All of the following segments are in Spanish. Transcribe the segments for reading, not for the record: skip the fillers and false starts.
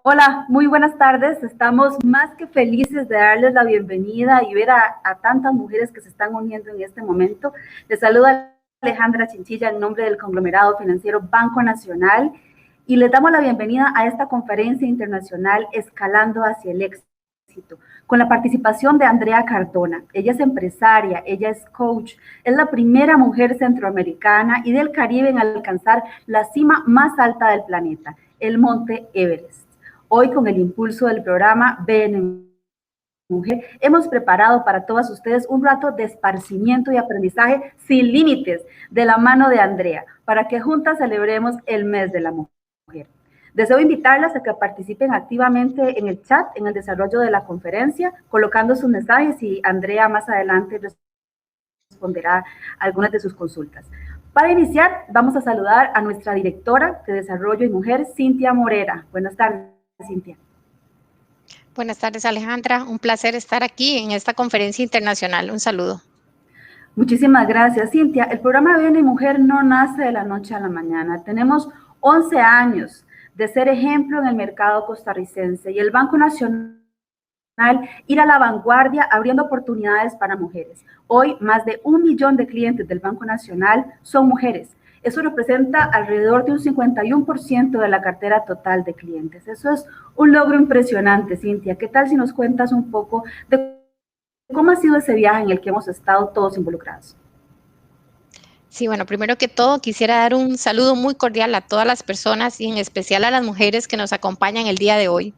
Hola, muy buenas tardes. Estamos más que felices de darles la bienvenida y ver a tantas mujeres que se están uniendo en este momento. Les saluda Alejandra Chinchilla en nombre del conglomerado financiero Banco Nacional y les damos la bienvenida a esta conferencia internacional Escalando hacia el éxito, con la participación de Andrea Cardona. Ella es empresaria, ella es coach, es la primera mujer centroamericana y del Caribe en alcanzar la cima más alta del planeta, el Monte Everest. Hoy, con el impulso del programa BN Mujer, hemos preparado para todas ustedes un rato de esparcimiento y aprendizaje sin límites de la mano de Andrea, para que juntas celebremos el mes de la mujer. Deseo invitarlas a que participen activamente en el chat, en el desarrollo de la conferencia, colocando sus mensajes y Andrea más adelante responderá algunas de sus consultas. Para iniciar, vamos a saludar a nuestra directora de Desarrollo y Mujer, Cintia Morera. Buenas tardes, Cintia. Buenas tardes, Alejandra. Un placer estar aquí en esta conferencia internacional. Un saludo. Muchísimas gracias, Cintia. El programa BN Mujer no nace de la noche a la mañana. Tenemos 11 años de ser ejemplo en el mercado costarricense y el Banco Nacional ir a la vanguardia abriendo oportunidades para mujeres. Hoy, más de 1 millón de clientes del Banco Nacional son mujeres. Eso representa alrededor de un 51% de la cartera total de clientes. Eso es un logro impresionante, Cintia. ¿Qué tal si nos cuentas un poco de cómo ha sido ese viaje en el que hemos estado todos involucrados? Sí, bueno, primero que todo quisiera dar un saludo muy cordial a todas las personas y en especial a las mujeres que nos acompañan el día de hoy.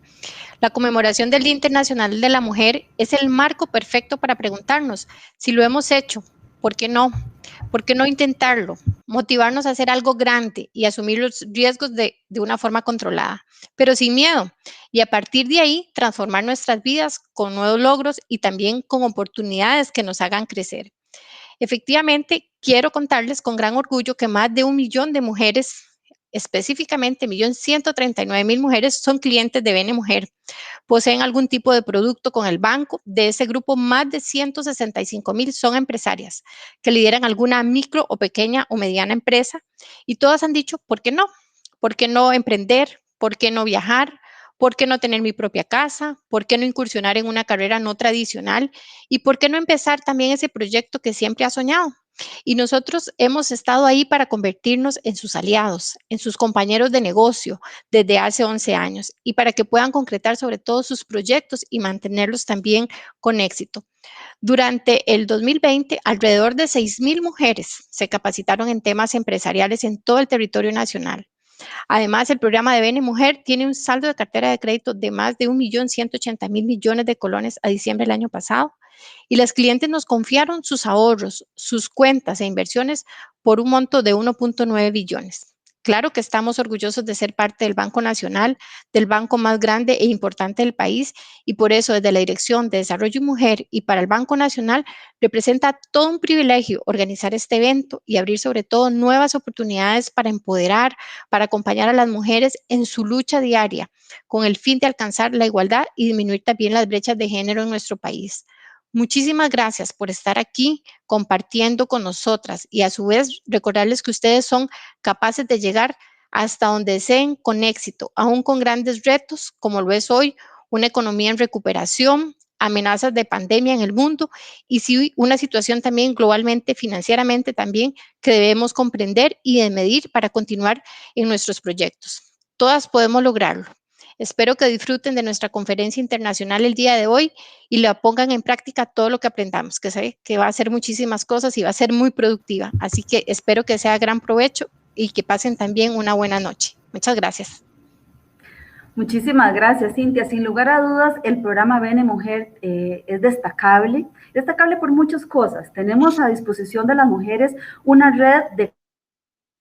La conmemoración del Día Internacional de la Mujer es el marco perfecto para preguntarnos si lo hemos hecho, ¿por qué no? ¿Por qué no intentarlo? Motivarnos a hacer algo grande y asumir los riesgos de una forma controlada, pero sin miedo. Y a partir de ahí, transformar nuestras vidas con nuevos logros y también con oportunidades que nos hagan crecer. Efectivamente, quiero contarles con gran orgullo que más de 1 millón de mujeres, específicamente 1.139.000 mujeres, son clientes de BN Mujer. Poseen algún tipo de producto con el banco. De ese grupo, más de 165.000 son empresarias que lideran alguna micro o pequeña o mediana empresa y todas han dicho, ¿por qué no? ¿Por qué no emprender? ¿Por qué no viajar? ¿Por qué no tener mi propia casa? ¿Por qué no incursionar en una carrera no tradicional? ¿Y por qué no empezar también ese proyecto que siempre ha soñado? Y nosotros hemos estado ahí para convertirnos en sus aliados, en sus compañeros de negocio desde hace 11 años y para que puedan concretar sobre todo sus proyectos y mantenerlos también con éxito. Durante el 2020, alrededor de 6.000 mujeres se capacitaron en temas empresariales en todo el territorio nacional. Además, el programa de BN Mujer tiene un saldo de cartera de crédito de más de 1.180.000 millones de colones a diciembre del año pasado. Y las clientes nos confiaron sus ahorros, sus cuentas e inversiones por un monto de 1.9 billones. Claro que estamos orgullosos de ser parte del Banco Nacional, del banco más grande e importante del país, y por eso desde la Dirección de Desarrollo y Mujer y para el Banco Nacional representa todo un privilegio organizar este evento y abrir sobre todo nuevas oportunidades para empoderar, para acompañar a las mujeres en su lucha diaria con el fin de alcanzar la igualdad y disminuir también las brechas de género en nuestro país. Muchísimas gracias por estar aquí compartiendo con nosotras y a su vez recordarles que ustedes son capaces de llegar hasta donde deseen con éxito, aún con grandes retos como lo es hoy, una economía en recuperación, amenazas de pandemia en el mundo y sí una situación también globalmente, financieramente también, que debemos comprender y de medir para continuar en nuestros proyectos. Todas podemos lograrlo. Espero que disfruten de nuestra conferencia internacional el día de hoy y la pongan en práctica todo lo que aprendamos, que sé que va a ser muchísimas cosas y va a ser muy productiva. Así que espero que sea gran provecho y que pasen también una buena noche. Muchas gracias. Muchísimas gracias, Cintia. Sin lugar a dudas, el programa BN Mujer es destacable por muchas cosas. Tenemos a disposición de las mujeres una red de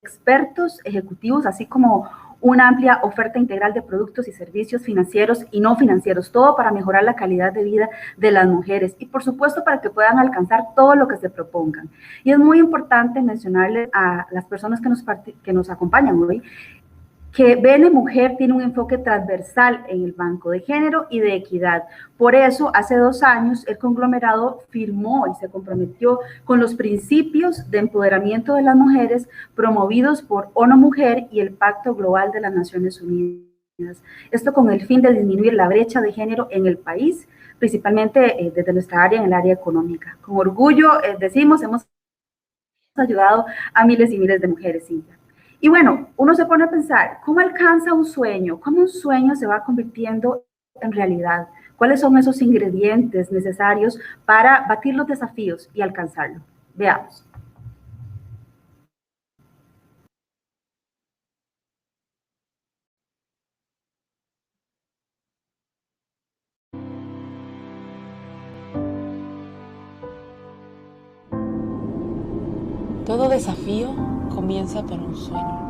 expertos ejecutivos, así como una amplia oferta integral de productos y servicios financieros y no financieros, todo para mejorar la calidad de vida de las mujeres y por supuesto para que puedan alcanzar todo lo que se propongan. Y es muy importante mencionarle a las personas que nos acompañan hoy que BN Mujer tiene un enfoque transversal en el banco de género y de equidad. Por eso, hace 2 años, el conglomerado firmó y se comprometió con los principios de empoderamiento de las mujeres promovidos por ONU Mujer y el Pacto Global de las Naciones Unidas. Esto con el fin de disminuir la brecha de género en el país, principalmente desde nuestra área, en el área económica. Con orgullo decimos, hemos ayudado a miles y miles de mujeres, Cintia. Y bueno, uno se pone a pensar, ¿cómo alcanza un sueño? ¿Cómo un sueño se va convirtiendo en realidad? ¿Cuáles son esos ingredientes necesarios para batir los desafíos y alcanzarlo? Veamos. Todo desafío comienza por un sueño.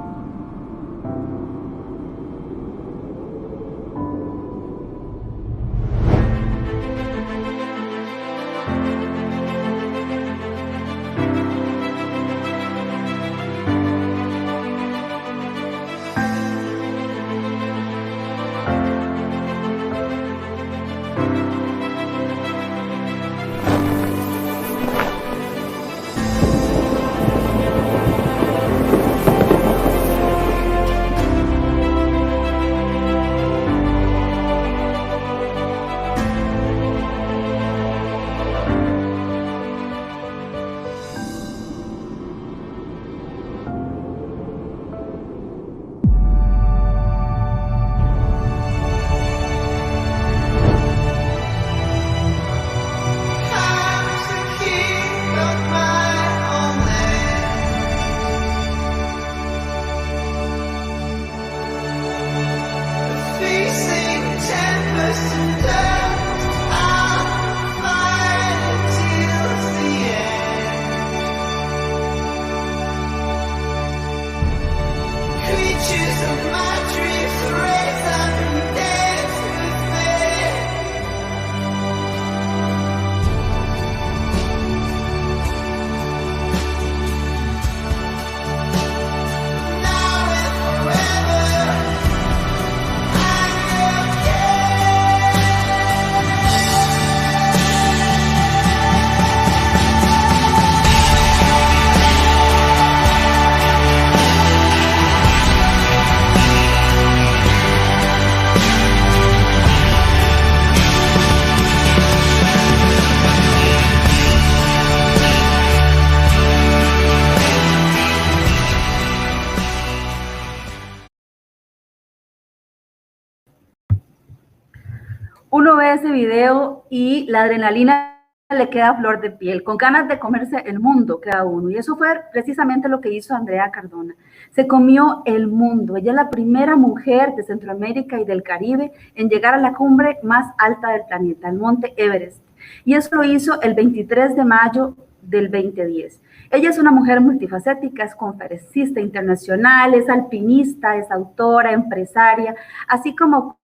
Uno ve ese video y la adrenalina le queda a flor de piel, con ganas de comerse el mundo cada uno. Y eso fue precisamente lo que hizo Andrea Cardona. Se comió el mundo. Ella es la primera mujer de Centroamérica y del Caribe en llegar a la cumbre más alta del planeta, el Monte Everest. Y eso lo hizo el 23 de mayo del 2010. Ella es una mujer multifacética, es conferencista internacional, es alpinista, es autora, empresaria, así como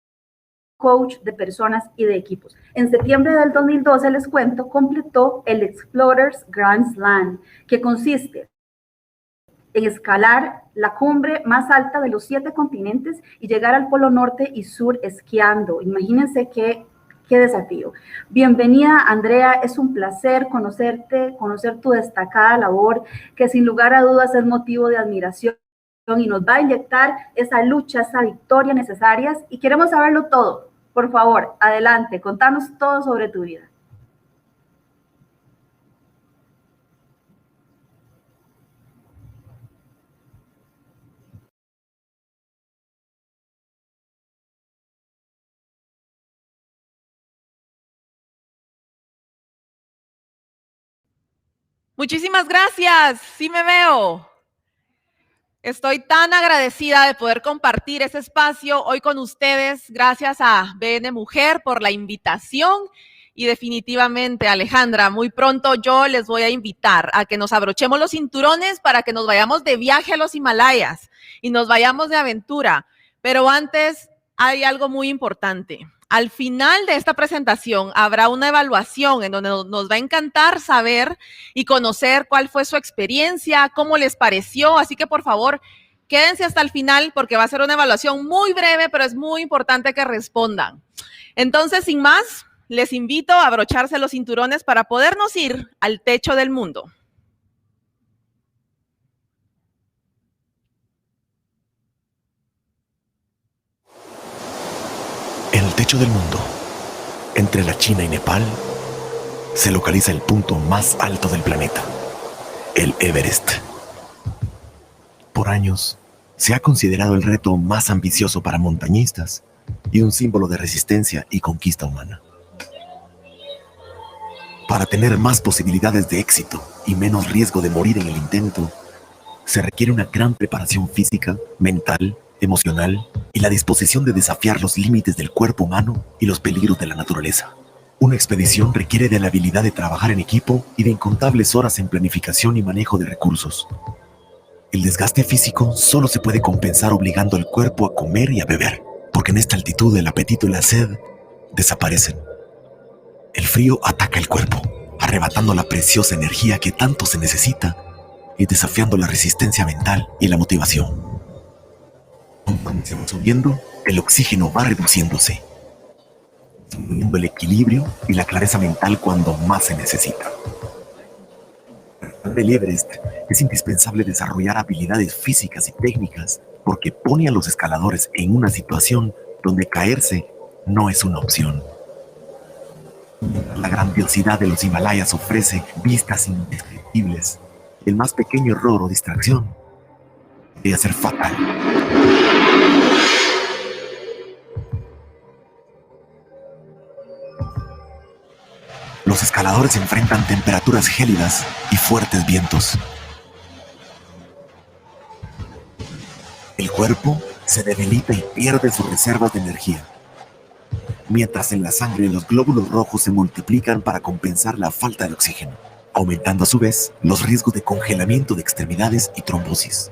coach de personas y de equipos. En septiembre del 2012, les cuento, completó el Explorers Grand Slam, que consiste en escalar la cumbre más alta de los 7 continentes y llegar al Polo Norte y Sur esquiando. Imagínense qué desafío. Bienvenida, Andrea, es un placer conocerte, conocer tu destacada labor, que sin lugar a dudas es motivo de admiración y nos va a inyectar esa lucha, esa victoria necesarias, y queremos saberlo todo. Por favor, adelante, contanos todo sobre tu vida. Muchísimas gracias, sí me veo. Estoy tan agradecida de poder compartir ese espacio hoy con ustedes. Gracias a BN Mujer por la invitación y definitivamente, Alejandra, muy pronto yo les voy a invitar a que nos abrochemos los cinturones para que nos vayamos de viaje a los Himalayas y nos vayamos de aventura. Pero antes hay algo muy importante. Al final de esta presentación habrá una evaluación en donde nos va a encantar saber y conocer cuál fue su experiencia, cómo les pareció. Así que, por favor, quédense hasta el final porque va a ser una evaluación muy breve, pero es muy importante que respondan. Entonces, sin más, les invito a abrocharse los cinturones para podernos ir al techo del mundo. En el techo del mundo, entre la China y Nepal, se localiza el punto más alto del planeta, el Everest. Por años, se ha considerado el reto más ambicioso para montañistas y un símbolo de resistencia y conquista humana. Para tener más posibilidades de éxito y menos riesgo de morir en el intento, se requiere una gran preparación física, mental, emocional y la disposición de desafiar los límites del cuerpo humano y los peligros de la naturaleza. Una expedición requiere de la habilidad de trabajar en equipo y de incontables horas en planificación y manejo de recursos. El desgaste físico solo se puede compensar obligando al cuerpo a comer y a beber, porque en esta altitud el apetito y la sed desaparecen. El frío ataca el cuerpo, arrebatando la preciosa energía que tanto se necesita y desafiando la resistencia mental y la motivación. Conforme se va subiendo, el oxígeno va reduciéndose, disminuyendo el equilibrio y la clareza mental cuando más se necesita. Para el Everest es indispensable desarrollar habilidades físicas y técnicas porque pone a los escaladores en una situación donde caerse no es una opción. La grandiosidad de los Himalayas ofrece vistas indescriptibles. El más pequeño error o distracción podría ser fatal. Los escaladores enfrentan temperaturas gélidas y fuertes vientos. El cuerpo se debilita y pierde sus reservas de energía, mientras en la sangre los glóbulos rojos se multiplican para compensar la falta de oxígeno, aumentando a su vez los riesgos de congelamiento de extremidades y trombosis.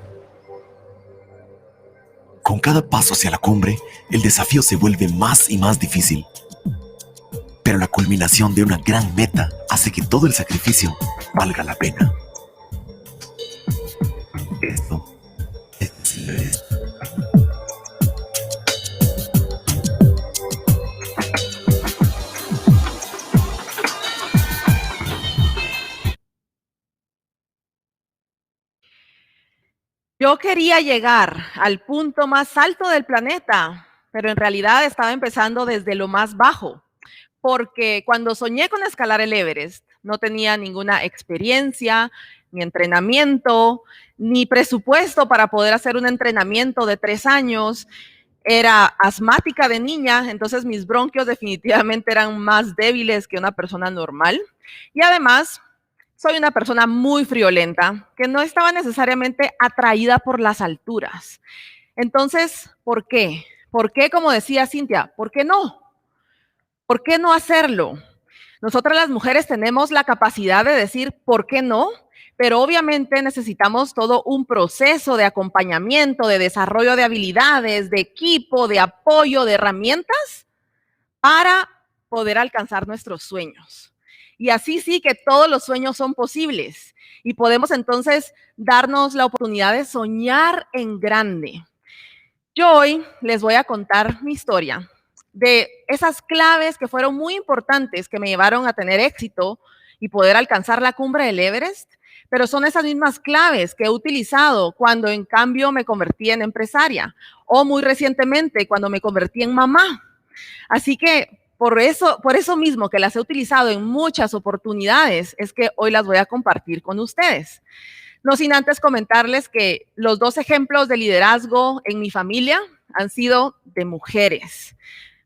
Con cada paso hacia la cumbre, el desafío se vuelve más y más difícil. Pero la culminación de una gran meta hace que todo el sacrificio valga la pena. Esto es el Everest. Yo quería llegar al punto más alto del planeta, pero en realidad estaba empezando desde lo más bajo, porque cuando soñé con escalar el Everest, no tenía ninguna experiencia, ni entrenamiento, ni presupuesto para poder hacer un entrenamiento de 3 años. Era asmática de niña, entonces mis bronquios definitivamente eran más débiles que una persona normal. Y además, soy una persona muy friolenta, que no estaba necesariamente atraída por las alturas. Entonces, ¿por qué? ¿Por qué, como decía Cintia? ¿Por qué no? ¿Por qué no hacerlo? Nosotras las mujeres tenemos la capacidad de decir ¿por qué no? Pero obviamente necesitamos todo un proceso de acompañamiento, de desarrollo de habilidades, de equipo, de apoyo, de herramientas para poder alcanzar nuestros sueños. Y así sí que todos los sueños son posibles y podemos entonces darnos la oportunidad de soñar en grande. Yo hoy les voy a contar mi historia de esas claves que fueron muy importantes que me llevaron a tener éxito y poder alcanzar la cumbre del Everest, pero son esas mismas claves que he utilizado cuando en cambio me convertí en empresaria o muy recientemente cuando me convertí en mamá. Así que por eso mismo que las he utilizado en muchas oportunidades, es que hoy las voy a compartir con ustedes. No sin antes comentarles que los 2 ejemplos de liderazgo en mi familia han sido de mujeres.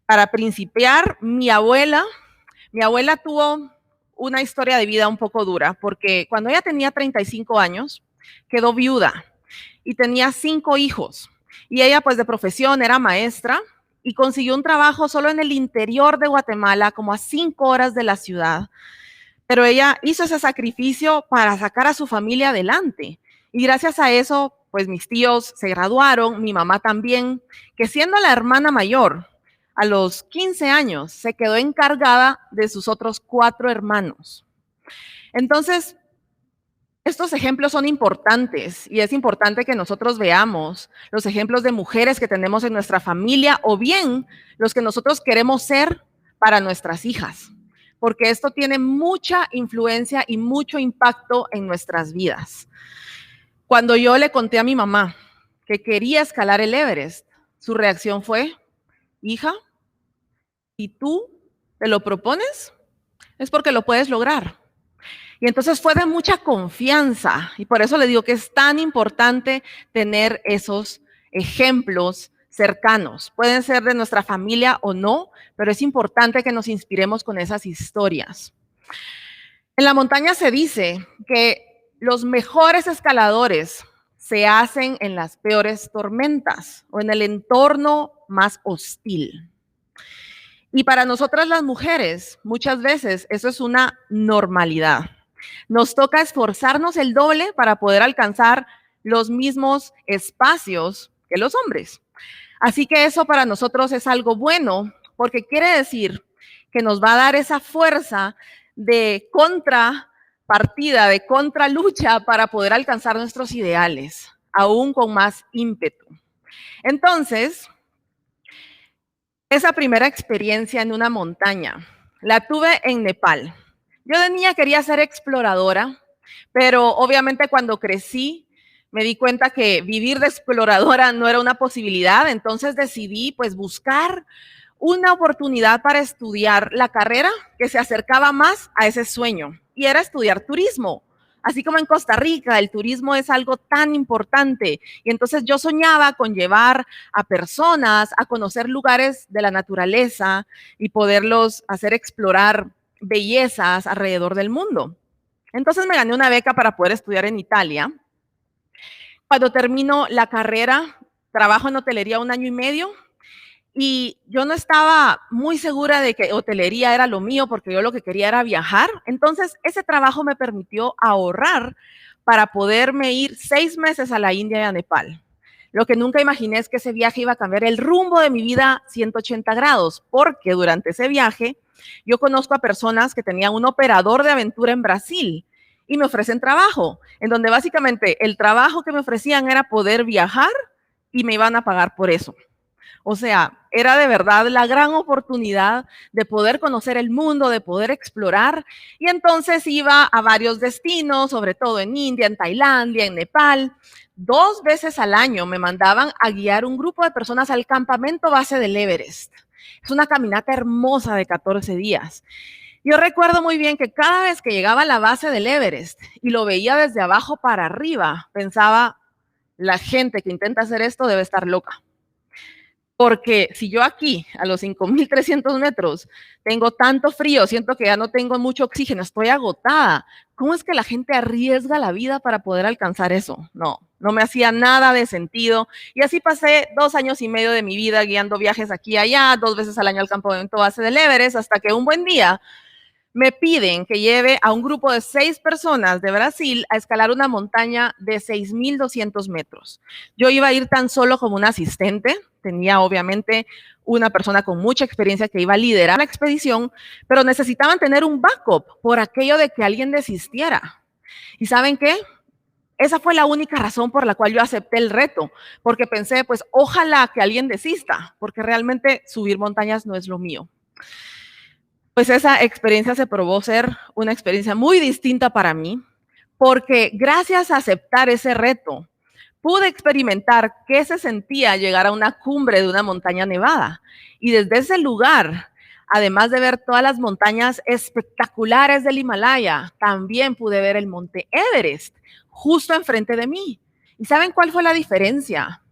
Para principiar, mi abuela tuvo una historia de vida un poco dura, porque cuando ella tenía 35 años, quedó viuda y tenía 5 hijos. Y ella, pues de profesión, era maestra y consiguió un trabajo solo en el interior de Guatemala, como a 5 horas de la ciudad. Pero ella hizo ese sacrificio para sacar a su familia adelante. Y gracias a eso, pues mis tíos se graduaron, mi mamá también, que siendo la hermana mayor, a los 15 años se quedó encargada de sus otros 4 hermanos. Entonces, estos ejemplos son importantes y es importante que nosotros veamos los ejemplos de mujeres que tenemos en nuestra familia o bien los que nosotros queremos ser para nuestras hijas, porque esto tiene mucha influencia y mucho impacto en nuestras vidas. Cuando yo le conté a mi mamá, que quería escalar el Everest, su reacción fue, hija, Si tú te lo propones, es porque lo puedes lograr. Y entonces fue de mucha confianza, y por eso le digo que es tan importante tener esos ejemplos cercanos. Pueden ser de nuestra familia o no, pero es importante que nos inspiremos con esas historias. En la montaña se dice que los mejores escaladores se hacen en las peores tormentas o en el entorno más hostil. Y para nosotras las mujeres, muchas veces eso es una normalidad. Nos toca esforzarnos el doble para poder alcanzar los mismos espacios que los hombres. Así que eso para nosotros es algo bueno, porque quiere decir que nos va a dar esa fuerza de contrapartida, de contralucha para poder alcanzar nuestros ideales, aún con más ímpetu. Entonces, esa primera experiencia en una montaña la tuve en Nepal. Yo de niña quería ser exploradora, pero obviamente cuando crecí me di cuenta que vivir de exploradora no era una posibilidad, entonces decidí pues buscar una oportunidad para estudiar la carrera que se acercaba más a ese sueño, y era estudiar turismo. Así como en Costa Rica, el turismo es algo tan importante. Y entonces yo soñaba con llevar a personas a conocer lugares de la naturaleza y poderlos hacer explorar bellezas alrededor del mundo. Entonces me gané una beca para poder estudiar en Italia. Cuando termino la carrera, trabajo en hotelería 1 año y medio. Y yo no estaba muy segura de que hotelería era lo mío, porque yo lo que quería era viajar. Entonces, ese trabajo me permitió ahorrar para poderme ir 6 meses a la India y a Nepal. Lo que nunca imaginé es que ese viaje iba a cambiar el rumbo de mi vida 180 grados, porque durante ese viaje yo conozco a personas que tenían un operador de aventura en Brasil y me ofrecen trabajo, en donde básicamente el trabajo que me ofrecían era poder viajar y me iban a pagar por eso. O sea, era de verdad la gran oportunidad de poder conocer el mundo, de poder explorar. Y entonces iba a varios destinos, sobre todo en India, en Tailandia, en Nepal. 2 veces al año me mandaban a guiar un grupo de personas al campamento base del Everest. Es una caminata hermosa de 14 días. Yo recuerdo muy bien que cada vez que llegaba a la base del Everest y lo veía desde abajo para arriba, pensaba, la gente que intenta hacer esto debe estar loca. Porque si yo aquí, a los 5.300 metros, tengo tanto frío, siento que ya no tengo mucho oxígeno, estoy agotada, ¿cómo es que la gente arriesga la vida para poder alcanzar eso? No me hacía nada de sentido. Y así pasé 2 años y medio de mi vida guiando viajes aquí y allá, 2 veces al año al campamento base del Everest, hasta que un buen día me piden que lleve a un grupo de 6 personas de Brasil a escalar una montaña de 6.200 metros. Yo iba a ir tan solo como un asistente, tenía obviamente una persona con mucha experiencia que iba a liderar la expedición, pero necesitaban tener un backup por aquello de que alguien desistiera. ¿Y saben qué? Esa fue la única razón por la cual yo acepté el reto, porque pensé, pues ojalá que alguien desista, porque realmente subir montañas no es lo mío. Pues esa experiencia se probó ser una experiencia muy distinta para mí, porque gracias a aceptar ese reto, pude experimentar qué se sentía llegar a una cumbre de una montaña nevada. Y desde ese lugar, además de ver todas las montañas espectaculares del Himalaya, también pude ver el monte Everest, justo enfrente de mí. ¿Y saben cuál fue la diferencia?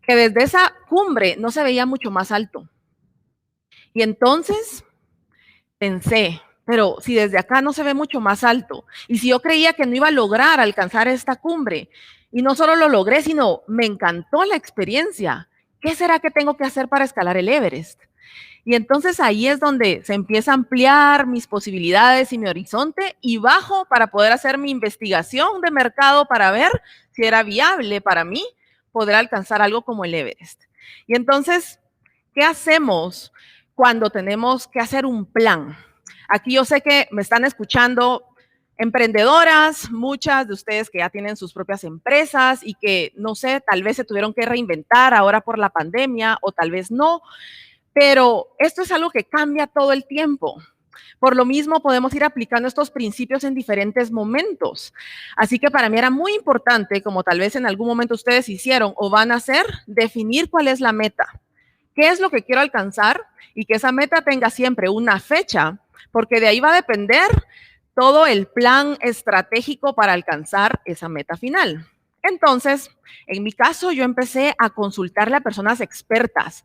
Que desde esa cumbre no se veía mucho más alto. Y entonces pensé, pero si desde acá no se ve mucho más alto, y si yo creía que no iba a lograr alcanzar esta cumbre, y no solo lo logré, sino me encantó la experiencia, ¿qué será que tengo que hacer para escalar el Everest? Y entonces ahí es donde se empieza a ampliar mis posibilidades y mi horizonte, y bajo para poder hacer mi investigación de mercado para ver si era viable para mí poder alcanzar algo como el Everest. Y entonces, ¿qué hacemos cuando tenemos que hacer un plan? Aquí yo sé que me están escuchando emprendedoras, muchas de ustedes que ya tienen sus propias empresas y que, no sé, tal vez se tuvieron que reinventar ahora por la pandemia o tal vez no, pero esto es algo que cambia todo el tiempo. Por lo mismo, podemos ir aplicando estos principios en diferentes momentos. Así que para mí era muy importante, como tal vez en algún momento ustedes hicieron o van a hacer, definir cuál es la meta. qué es lo que quiero alcanzar y que esa meta tenga siempre una fecha, porque de ahí va a depender todo el plan estratégico para alcanzar esa meta final. Entonces, en mi caso, yo empecé a consultarle a personas expertas.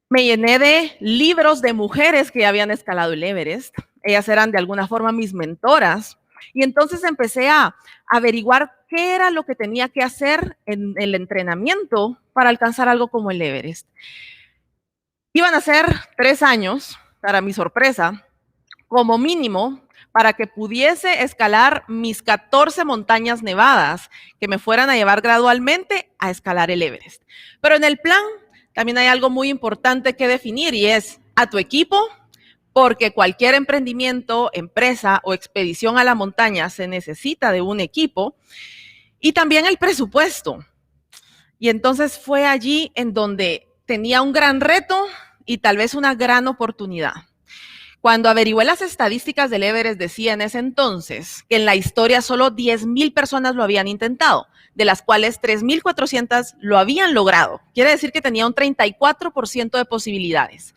Me llené de libros de mujeres que ya habían escalado el Everest. Ellas eran de alguna forma mis mentoras. Y entonces empecé a averiguar qué era lo que tenía que hacer en el entrenamiento para alcanzar algo como el Everest. Iban a ser 3 años, para mi sorpresa, como mínimo, para que pudiese escalar mis 14 montañas nevadas que me fueran a llevar gradualmente a escalar el Everest. Pero en el plan también hay algo muy importante que definir y es a tu equipo, porque cualquier emprendimiento, empresa o expedición a la montaña se necesita de un equipo, y también el presupuesto. Y entonces fue allí en donde tenía un gran reto y tal vez una gran oportunidad. Cuando averigué las estadísticas del Everest, decía en ese entonces que en la historia solo 10,000 personas lo habían intentado, de las cuales 3,400 lo habían logrado. Quiere decir que tenía un 34% de posibilidades.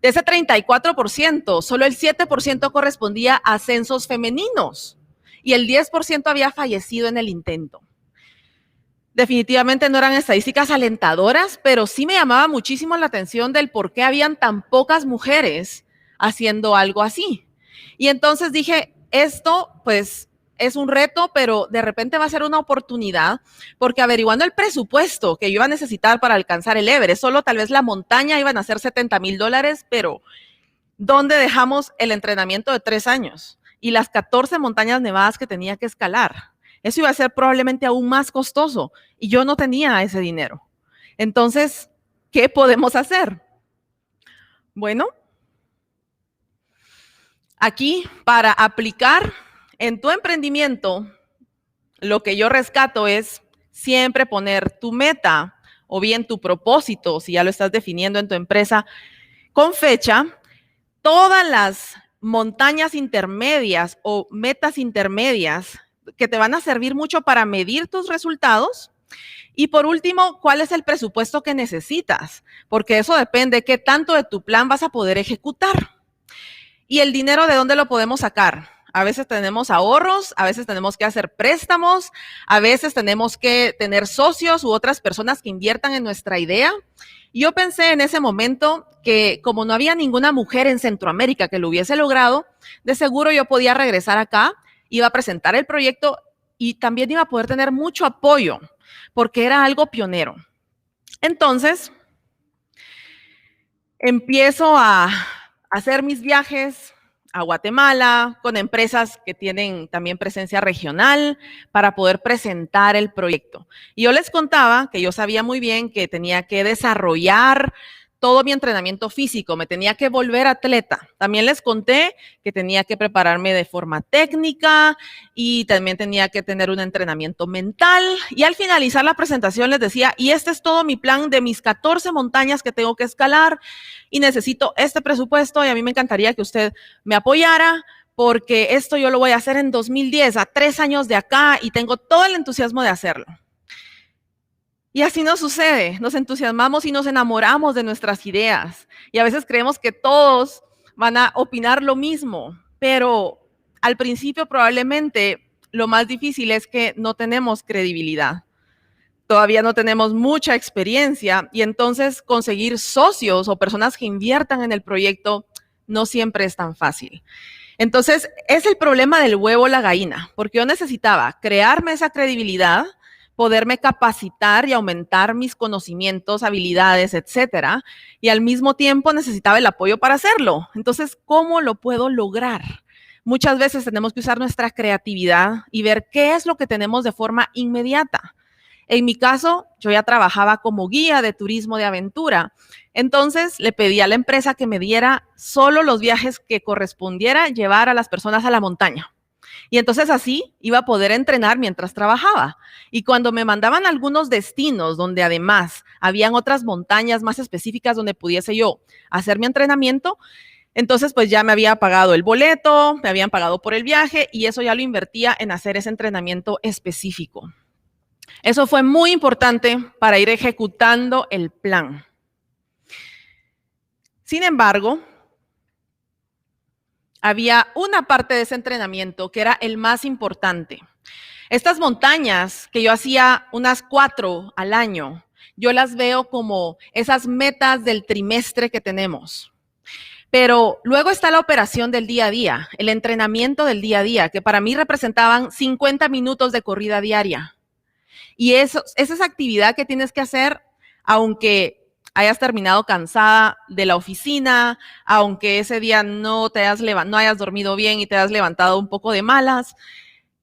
De ese 34%, solo el 7% correspondía a ascensos femeninos y el 10% había fallecido en el intento. Definitivamente no eran estadísticas alentadoras, pero sí me llamaba muchísimo la atención del por qué habían tan pocas mujeres haciendo algo así. Y entonces dije, esto pues es un reto, pero de repente va a ser una oportunidad, porque averiguando el presupuesto que yo iba a necesitar para alcanzar el Everest, solo tal vez la montaña iban a ser $70,000, pero ¿dónde dejamos el entrenamiento de 3 años? Y las 14 montañas nevadas que tenía que escalar. Eso iba a ser probablemente aún más costoso y yo no tenía ese dinero. Entonces, ¿qué podemos hacer? Bueno, aquí para aplicar en tu emprendimiento, lo que yo rescato es siempre poner tu meta o bien tu propósito, si ya lo estás definiendo en tu empresa, con fecha, todas las montañas intermedias o metas intermedias que te van a servir mucho para medir tus resultados. Y por último, ¿cuál es el presupuesto que necesitas? Porque eso depende de qué tanto de tu plan vas a poder ejecutar. ¿Y el dinero de dónde lo podemos sacar? A veces tenemos ahorros, a veces tenemos que hacer préstamos, a veces tenemos que tener socios u otras personas que inviertan en nuestra idea. Yo pensé en ese momento que como no había ninguna mujer en Centroamérica que lo hubiese logrado, de seguro yo podía regresar acá, iba a presentar el proyecto y también iba a poder tener mucho apoyo, porque era algo pionero. Entonces, empiezo a hacer mis viajes a Guatemala con empresas que tienen también presencia regional para poder presentar el proyecto. Y yo les contaba que yo sabía muy bien que tenía que desarrollar todo mi entrenamiento físico, me tenía que volver atleta. También les conté que tenía que prepararme de forma técnica y también tenía que tener un entrenamiento mental. Y al finalizar la presentación les decía, y este es todo mi plan de mis 14 montañas que tengo que escalar y necesito este presupuesto y a mí me encantaría que usted me apoyara porque esto yo lo voy a hacer en 2010, a 3 años de acá y tengo todo el entusiasmo de hacerlo. Y así nos sucede, nos entusiasmamos y nos enamoramos de nuestras ideas. Y a veces creemos que todos van a opinar lo mismo, pero al principio probablemente lo más difícil es que no tenemos credibilidad. Todavía no tenemos mucha experiencia y entonces conseguir socios o personas que inviertan en el proyecto no siempre es tan fácil. Entonces, es el problema del huevo o la gallina, porque yo necesitaba crearme esa credibilidad, poderme capacitar y aumentar mis conocimientos, habilidades, etcétera, y al mismo tiempo necesitaba el apoyo para hacerlo. Entonces, ¿cómo lo puedo lograr? Muchas veces tenemos que usar nuestra creatividad y ver qué es lo que tenemos de forma inmediata. En mi caso, yo ya trabajaba como guía de turismo de aventura, entonces le pedí a la empresa que me diera solo los viajes que correspondiera llevar a las personas a la montaña. Y entonces así iba a poder entrenar mientras trabajaba. Y cuando me mandaban algunos destinos donde además habían otras montañas más específicas donde pudiese yo hacer mi entrenamiento, entonces pues ya me había pagado el boleto, me habían pagado por el viaje y eso ya lo invertía en hacer ese entrenamiento específico. Eso fue muy importante para ir ejecutando el plan. Sin embargo, había una parte de ese entrenamiento que era el más importante. Estas montañas que yo hacía unas 4 al año, yo las veo como esas metas del trimestre que tenemos. Pero luego está la operación del día a día, el entrenamiento del día a día, que para mí representaban 50 minutos de corrida diaria. Y esa es esa actividad que tienes que hacer, aunque hayas terminado cansada de la oficina, aunque ese día no hayas dormido bien y te hayas levantado un poco de malas.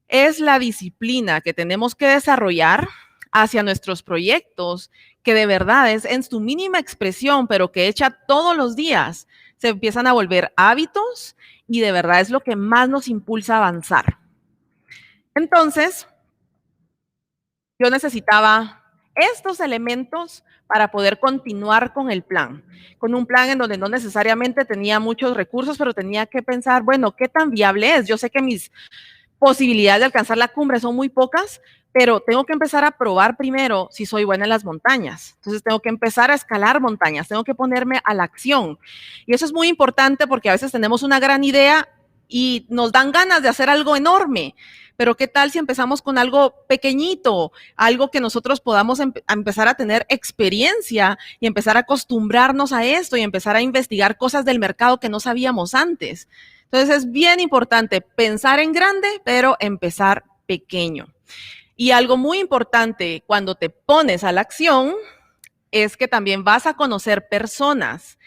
Es la disciplina que tenemos que desarrollar hacia nuestros proyectos, que de verdad es en su mínima expresión, pero que hecha todos los días, se empiezan a volver hábitos y de verdad es lo que más nos impulsa a avanzar. Entonces, yo necesitaba estos elementos para poder continuar con el plan, con un plan en donde no necesariamente tenía muchos recursos, pero tenía que pensar, bueno, ¿qué tan viable es? Yo sé que mis posibilidades de alcanzar la cumbre son muy pocas, pero tengo que empezar a probar primero si soy buena en las montañas. Entonces tengo que empezar a escalar montañas, tengo que ponerme a la acción. Y eso es muy importante porque a veces tenemos una gran idea y nos dan ganas de hacer algo enorme. Pero ¿qué tal si empezamos con algo pequeñito, algo que nosotros podamos empezar a tener experiencia y empezar a acostumbrarnos a esto y empezar a investigar cosas del mercado que no sabíamos antes? Entonces es bien importante pensar en grande, pero empezar pequeño. Y algo muy importante cuando te pones a la acción es que también vas a conocer personas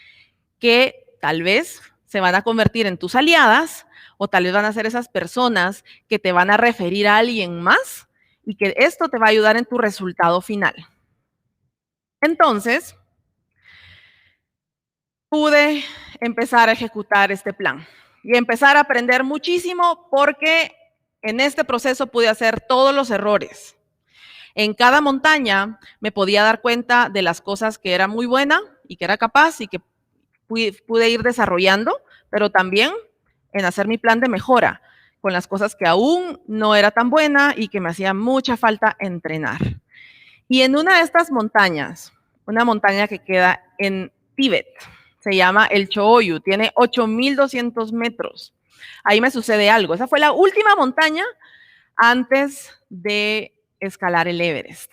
que tal vez se van a convertir en tus aliadas o tal vez van a ser esas personas que te van a referir a alguien más y que esto te va a ayudar en tu resultado final. Entonces, pude empezar a ejecutar este plan y empezar a aprender muchísimo porque en este proceso pude hacer todos los errores. En cada montaña me podía dar cuenta de las cosas que era muy buena y que era capaz y que pude ir desarrollando, pero también en hacer mi plan de mejora con las cosas que aún no era tan buena y que me hacía mucha falta entrenar. Y en una de estas montañas, una montaña que queda en Tíbet, se llama el Cho-Oyu, tiene 8,200 metros. Ahí me sucede algo. Esa fue la última montaña antes de escalar el Everest.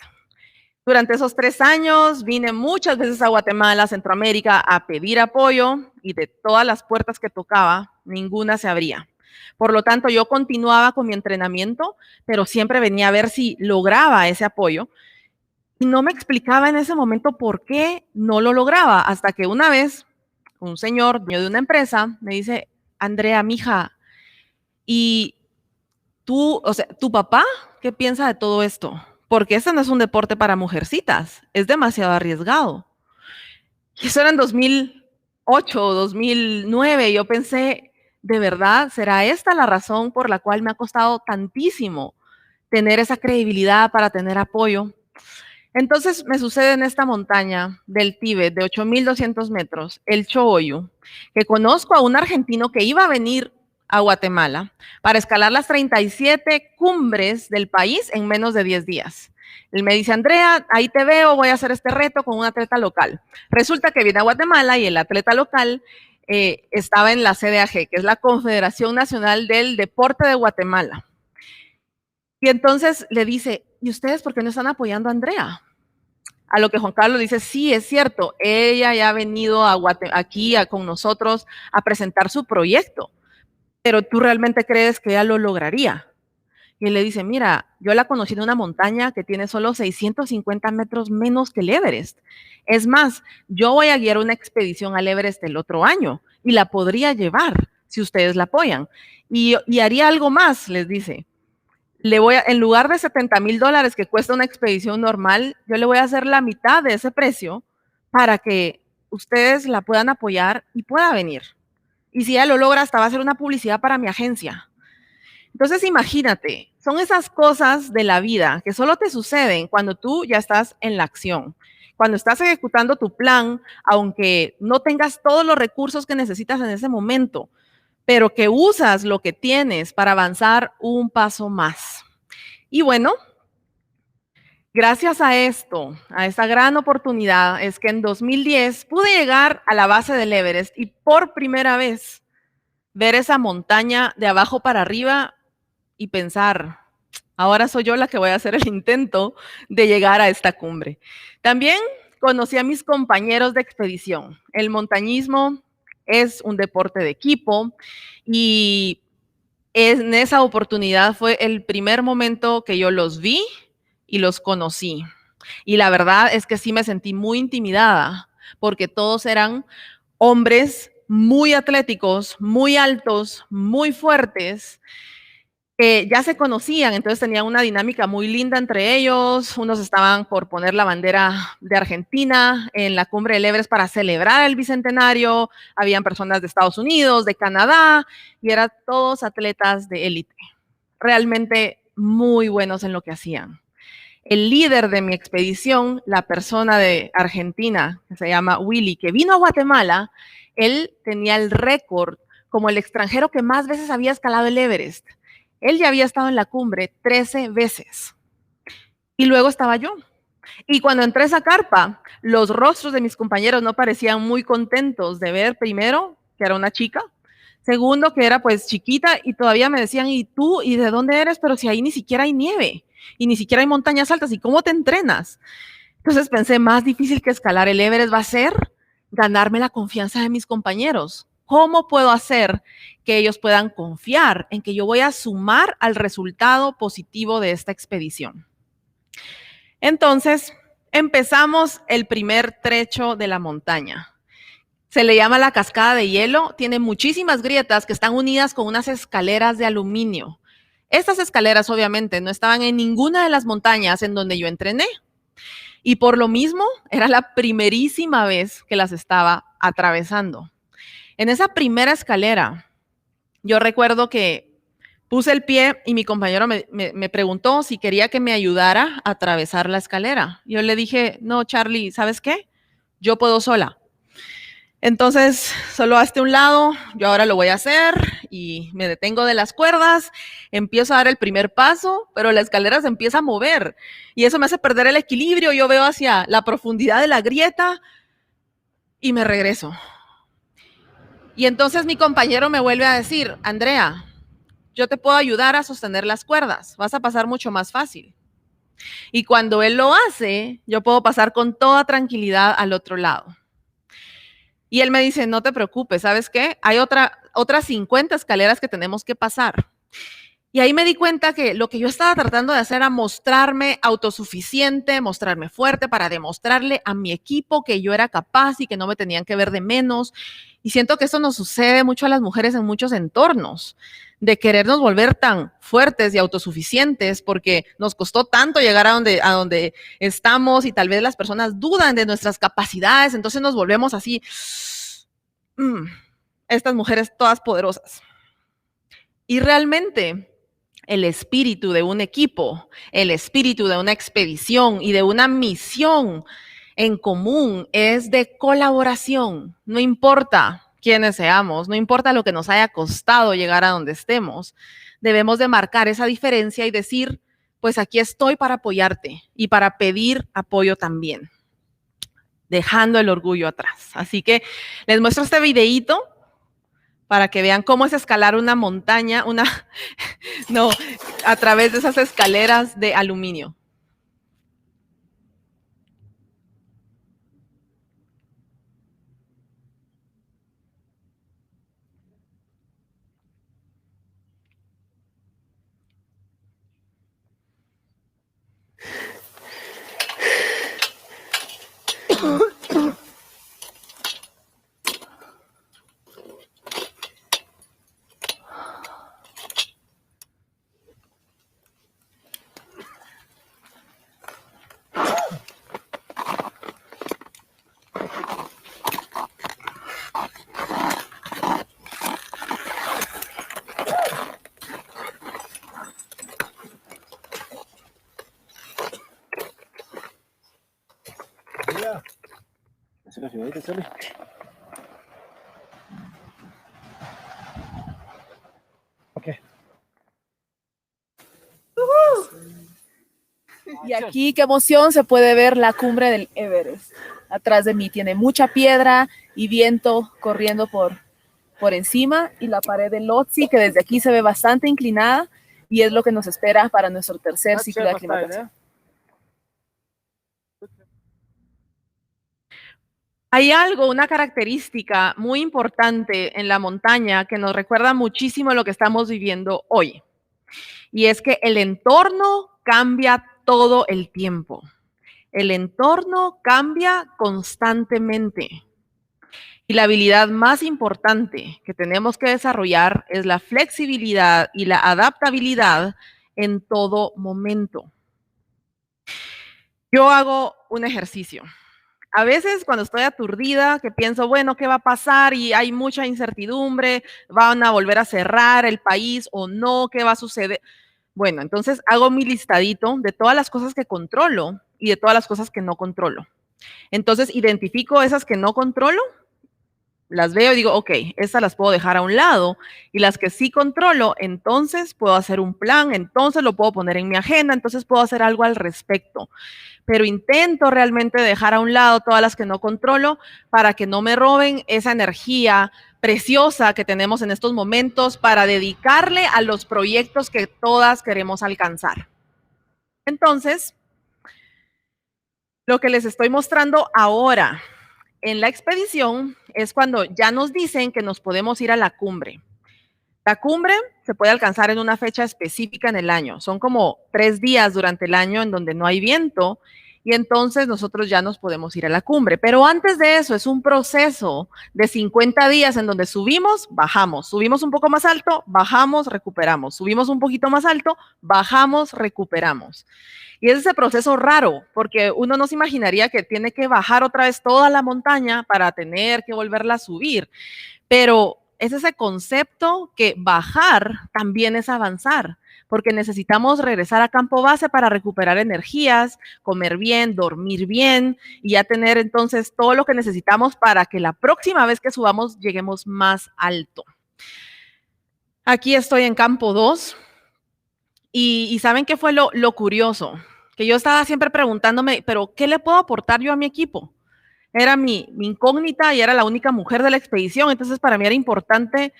Durante esos 3 años vine muchas veces a Guatemala, Centroamérica, a pedir apoyo y de todas las puertas que tocaba, ninguna se abría. Por lo tanto, yo continuaba con mi entrenamiento, pero siempre venía a ver si lograba ese apoyo. Y no me explicaba en ese momento por qué no lo lograba, hasta que una vez un señor, dueño de una empresa, me dice, Andrea, mija, ¿y tú, o sea, tu papá, qué piensa de todo esto? Porque este no es un deporte para mujercitas, es demasiado arriesgado. Y eso era en 2008 o 2009, y yo pensé, ¿de verdad será esta la razón por la cual me ha costado tantísimo tener esa credibilidad para tener apoyo? Entonces me sucede en esta montaña del Tíbet de 8,200 metros, el Cho-Oyu, que conozco a un argentino que iba a venir a Guatemala para escalar las 37 cumbres del país en menos de 10 días. Él me dice, Andrea, ahí te veo, voy a hacer este reto con un atleta local. Resulta que viene a Guatemala y el atleta local estaba en la CDAG, que es la Confederación Nacional del Deporte de Guatemala. Y entonces le dice, ¿y ustedes por qué no están apoyando a Andrea? A lo que Juan Carlos dice, sí, es cierto, ella ya ha venido aquí con nosotros a presentar su proyecto, pero ¿tú realmente crees que ella lo lograría? Y él le dice, mira, yo la conocí en una montaña que tiene solo 650 metros menos que el Everest. Es más, yo voy a guiar una expedición al Everest el otro año y la podría llevar si ustedes la apoyan. Y haría algo más, les dice. En lugar de $70,000 que cuesta una expedición normal, yo le voy a hacer la mitad de ese precio para que ustedes la puedan apoyar y pueda venir. Y si ella lo logra, hasta va a hacer una publicidad para mi agencia. Entonces, imagínate, son esas cosas de la vida que solo te suceden cuando tú ya estás en la acción. Cuando estás ejecutando tu plan, aunque no tengas todos los recursos que necesitas en ese momento, pero que usas lo que tienes para avanzar un paso más. Y bueno, Gracias a esto, a esta gran oportunidad, es que en 2010 pude llegar a la base del Everest y por primera vez ver esa montaña de abajo para arriba y pensar, ahora soy yo la que voy a hacer el intento de llegar a esta cumbre. También conocí a mis compañeros de expedición. El montañismo es un deporte de equipo y en esa oportunidad fue el primer momento que yo los vi y los conocí. Y la verdad es que sí me sentí muy intimidada porque todos eran hombres muy atléticos, muy altos, muy fuertes, que ya se conocían, entonces tenían una dinámica muy linda entre ellos. Unos estaban por poner la bandera de Argentina en la cumbre del Everest para celebrar el bicentenario. Habían personas de Estados Unidos, de Canadá, y eran todos atletas de élite. Realmente muy buenos en lo que hacían. El líder de mi expedición, la persona de Argentina, que se llama Willy, que vino a Guatemala, él tenía el récord como el extranjero que más veces había escalado el Everest. Él ya había estado en la cumbre 13 veces. Y luego estaba yo. Y cuando entré a esa carpa, los rostros de mis compañeros no parecían muy contentos de ver, primero, que era una chica, segundo, que era pues chiquita, y todavía me decían, ¿y tú? ¿Y de dónde eres? Pero si ahí ni siquiera hay nieve, y ni siquiera hay montañas altas, ¿y cómo te entrenas? Entonces pensé, más difícil que escalar el Everest va a ser ganarme la confianza de mis compañeros. ¿Cómo puedo hacer que ellos puedan confiar en que yo voy a sumar al resultado positivo de esta expedición? Entonces, empezamos el primer trecho de la montaña. Se le llama la cascada de hielo, tiene muchísimas grietas que están unidas con unas escaleras de aluminio. Estas escaleras obviamente no estaban en ninguna de las montañas en donde yo entrené. Y por lo mismo, era la primerísima vez que las estaba atravesando. En esa primera escalera, yo recuerdo que puse el pie y mi compañero me preguntó si quería que me ayudara a atravesar la escalera. Yo le dije, no, Charlie, ¿sabes qué? Yo puedo sola. Entonces, solo hazte un lado, yo ahora lo voy a hacer y me detengo de las cuerdas, empiezo a dar el primer paso, pero la escalera se empieza a mover y eso me hace perder el equilibrio. Yo veo hacia la profundidad de la grieta y me regreso. Y entonces mi compañero me vuelve a decir, Andrea, yo te puedo ayudar a sostener las cuerdas, vas a pasar mucho más fácil. Y cuando él lo hace, yo puedo pasar con toda tranquilidad al otro lado. Y él me dice, no te preocupes, ¿sabes qué? Hay otras 50 escaleras que tenemos que pasar. Y ahí me di cuenta que lo que yo estaba tratando de hacer era mostrarme autosuficiente, mostrarme fuerte para demostrarle a mi equipo que yo era capaz y que no me tenían que ver de menos. Y siento que eso nos sucede mucho a las mujeres en muchos entornos, de querernos volver tan fuertes y autosuficientes porque nos costó tanto llegar a donde estamos y tal vez las personas dudan de nuestras capacidades, entonces nos volvemos así, estas mujeres todas poderosas. Y realmente el espíritu de un equipo, el espíritu de una expedición y de una misión en común es de colaboración. No importa quiénes seamos, no importa lo que nos haya costado llegar a donde estemos, debemos de marcar esa diferencia y decir, pues aquí estoy para apoyarte y para pedir apoyo también, dejando el orgullo atrás. Así que les muestro este videíto para que vean cómo es escalar una montaña, a través de esas escaleras de aluminio. Okay. Y aquí, qué emoción, se puede ver la cumbre del Everest. Atrás de mí tiene mucha piedra y viento corriendo por encima, y la pared del Lhotse, que desde aquí se ve bastante inclinada, y es lo que nos espera para nuestro tercer ciclo de aclimatación. Hay algo, una característica muy importante en la montaña que nos recuerda muchísimo lo que estamos viviendo hoy. Y es que el entorno cambia todo el tiempo. El entorno cambia constantemente. Y la habilidad más importante que tenemos que desarrollar es la flexibilidad y la adaptabilidad en todo momento. Yo hago un ejercicio. A veces cuando estoy aturdida, que pienso, bueno, ¿qué va a pasar? Y hay mucha incertidumbre, ¿van a volver a cerrar el país o no? ¿Qué va a suceder? Bueno, entonces hago mi listadito de todas las cosas que controlo y de todas las cosas que no controlo. Entonces identifico esas que no controlo, las veo y digo, ok, estas las puedo dejar a un lado, y las que sí controlo, entonces puedo hacer un plan, entonces lo puedo poner en mi agenda, entonces puedo hacer algo al respecto. Pero intento realmente dejar a un lado todas las que no controlo para que no me roben esa energía preciosa que tenemos en estos momentos para dedicarle a los proyectos que todas queremos alcanzar. Entonces, lo que les estoy mostrando ahora en la expedición es cuando ya nos dicen que nos podemos ir a la cumbre. La cumbre se puede alcanzar en una fecha específica en el año. Son como 3 días durante el año en donde no hay viento, y entonces nosotros ya nos podemos ir a la cumbre. Pero antes de eso es un proceso de 50 días en donde subimos, bajamos, subimos un poco más alto, bajamos, recuperamos, subimos un poquito más alto, bajamos, recuperamos. Y es ese proceso raro, porque uno no se imaginaría que tiene que bajar otra vez toda la montaña para tener que volverla a subir. Pero es ese concepto que bajar también es avanzar, porque necesitamos regresar a campo base para recuperar energías, comer bien, dormir bien, y ya tener entonces todo lo que necesitamos para que la próxima vez que subamos lleguemos más alto. Aquí estoy en campo 2. Y ¿saben qué fue lo curioso? Que yo estaba siempre preguntándome, pero ¿qué le puedo aportar yo a mi equipo? Era mi incógnita y era la única mujer de la expedición, entonces para mí era importante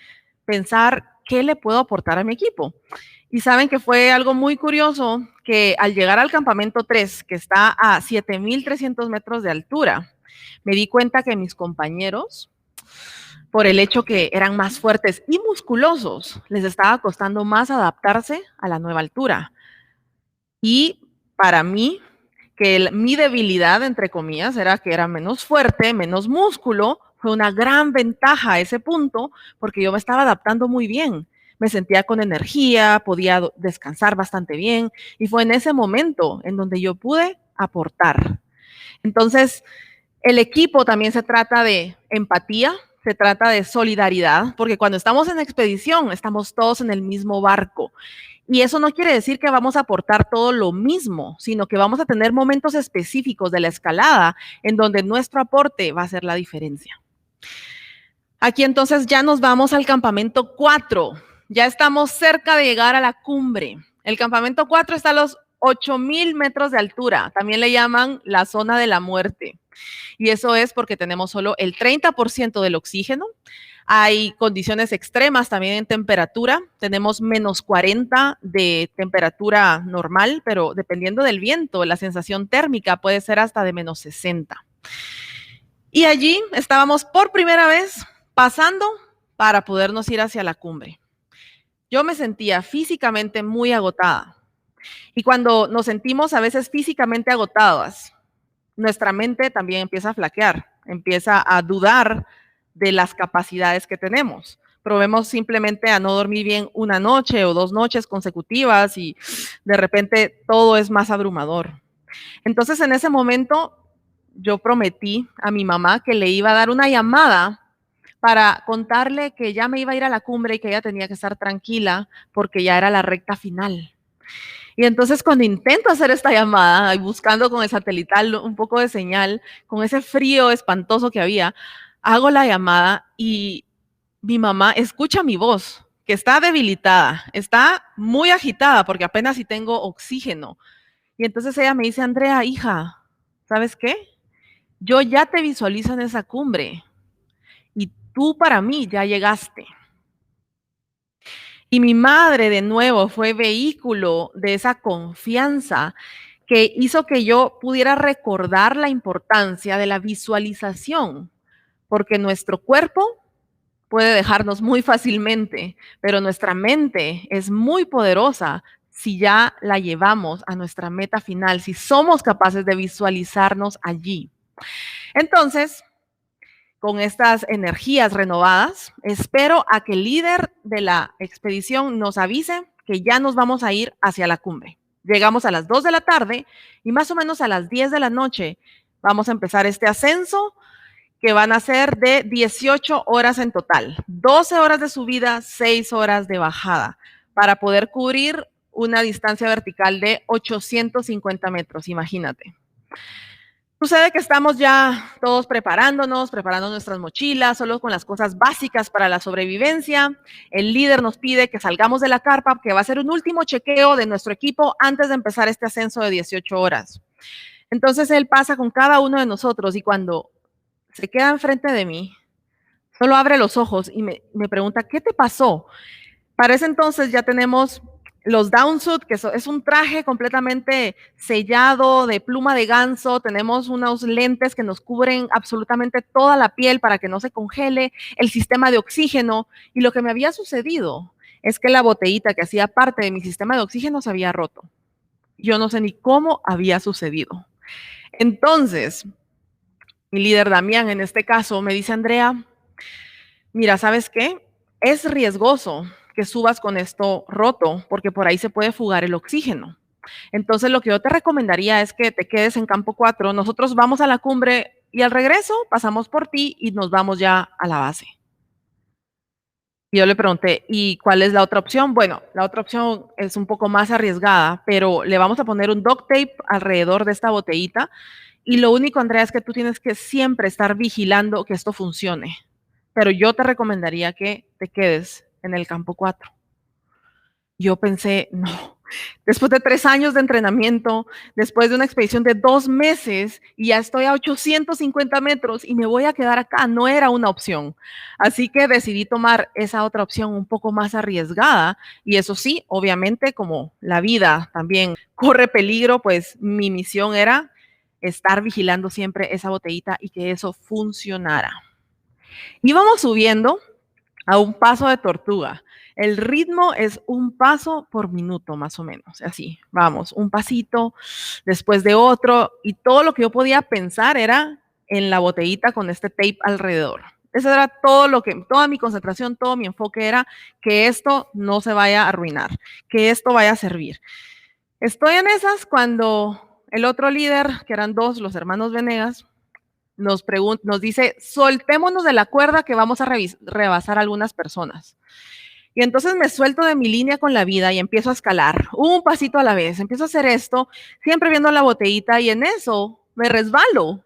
pensar qué le puedo aportar a mi equipo. Y saben que fue algo muy curioso, que al llegar al campamento 3, que está a 7,300 metros de altura, me di cuenta que mis compañeros, por el hecho que eran más fuertes y musculosos, les estaba costando más adaptarse a la nueva altura. Y para mí, que mi debilidad, entre comillas, era que era menos fuerte, menos músculo, fue una gran ventaja a ese punto, porque yo me estaba adaptando muy bien. Me sentía con energía, podía descansar bastante bien, y fue en ese momento en donde yo pude aportar. Entonces, el equipo también se trata de empatía, se trata de solidaridad, porque cuando estamos en expedición, estamos todos en el mismo barco. Y eso no quiere decir que vamos a aportar todo lo mismo, sino que vamos a tener momentos específicos de la escalada en donde nuestro aporte va a hacer la diferencia. Aquí entonces ya nos vamos al campamento 4. Ya estamos cerca de llegar a la cumbre. El campamento 4 está a los 8,000 metros de altura. También le llaman la zona de la muerte. Y eso es porque tenemos solo el 30% del oxígeno. Hay condiciones extremas también en temperatura. Tenemos menos 40 de temperatura normal, pero dependiendo del viento, la sensación térmica puede ser hasta de menos 60. Y allí estábamos por primera vez pasando para podernos ir hacia la cumbre. Yo me sentía físicamente muy agotada. Y cuando nos sentimos a veces físicamente agotadas, nuestra mente también empieza a flaquear, empieza a dudar de las capacidades que tenemos. Probemos simplemente a no dormir bien una noche o 2 noches consecutivas y de repente todo es más abrumador. Entonces, en ese momento, yo prometí a mi mamá que le iba a dar una llamada para contarle que ya me iba a ir a la cumbre y que ella tenía que estar tranquila porque ya era la recta final. Y entonces cuando intento hacer esta llamada y buscando con el satelital un poco de señal, con ese frío espantoso que había, hago la llamada y mi mamá escucha mi voz, que está debilitada, está muy agitada porque apenas si tengo oxígeno. Y entonces ella me dice, Andrea, hija, ¿sabes qué? Yo ya te visualizo en esa cumbre y tú para mí ya llegaste. Y mi madre de nuevo fue vehículo de esa confianza que hizo que yo pudiera recordar la importancia de la visualización, porque nuestro cuerpo puede dejarnos muy fácilmente, pero nuestra mente es muy poderosa si ya la llevamos a nuestra meta final, si somos capaces de visualizarnos allí. Entonces, con estas energías renovadas, espero a que el líder de la expedición nos avise que ya nos vamos a ir hacia la cumbre. Llegamos a las 2 de la tarde y más o menos a las 10 de la noche vamos a empezar este ascenso que van a ser de 18 horas en total, 12 horas de subida, 6 horas de bajada, para poder cubrir una distancia vertical de 850 metros, imagínate. Sucede que estamos ya todos preparando nuestras mochilas, solo con las cosas básicas para la sobrevivencia. El líder nos pide que salgamos de la carpa, que va a ser un último chequeo de nuestro equipo antes de empezar este ascenso de 18 horas. Entonces él pasa con cada uno de nosotros y cuando se queda enfrente de mí, solo abre los ojos y me pregunta, ¿qué te pasó? Para ese entonces ya tenemos los downsuit, que es un traje completamente sellado de pluma de ganso. Tenemos unos lentes que nos cubren absolutamente toda la piel para que no se congele, el sistema de oxígeno. Y lo que me había sucedido es que la botellita que hacía parte de mi sistema de oxígeno se había roto. Yo no sé ni cómo había sucedido. Entonces, mi líder Damián, en este caso, me dice, Andrea, mira, ¿sabes qué? Es riesgoso que subas con esto roto, porque por ahí se puede fugar el oxígeno. Entonces, lo que yo te recomendaría es que te quedes en campo 4. Nosotros vamos a la cumbre y al regreso pasamos por ti y nos vamos ya a la base. Y yo le pregunté, ¿y cuál es la otra opción? Bueno, la otra opción es un poco más arriesgada, pero le vamos a poner un duct tape alrededor de esta botellita. Y lo único, Andrea, es que tú tienes que siempre estar vigilando que esto funcione. Pero yo te recomendaría que te quedes en el campo 4. Yo pensé, no, después de 3 años de entrenamiento, después de una expedición de 2 meses y ya estoy a 850 metros y me voy a quedar acá, no era una opción. Así que decidí tomar esa otra opción un poco más arriesgada y eso sí, obviamente como la vida también corre peligro, pues mi misión era estar vigilando siempre esa botellita y que eso funcionara. Íbamos subiendo a un paso de tortuga. El ritmo es un paso por minuto, más o menos. Así, vamos, un pasito después de otro. Y todo lo que yo podía pensar era en la botellita con este tape alrededor. Eso era toda mi concentración, todo mi enfoque era que esto no se vaya a arruinar, que esto vaya a servir. Estoy en esas cuando el otro líder, que eran 2, los hermanos Venegas, nos dice, soltémonos de la cuerda que vamos a rebasar a algunas personas. Y entonces me suelto de mi línea con la vida y empiezo a escalar, un pasito a la vez. Empiezo a hacer esto, siempre viendo la botellita y en eso me resbalo.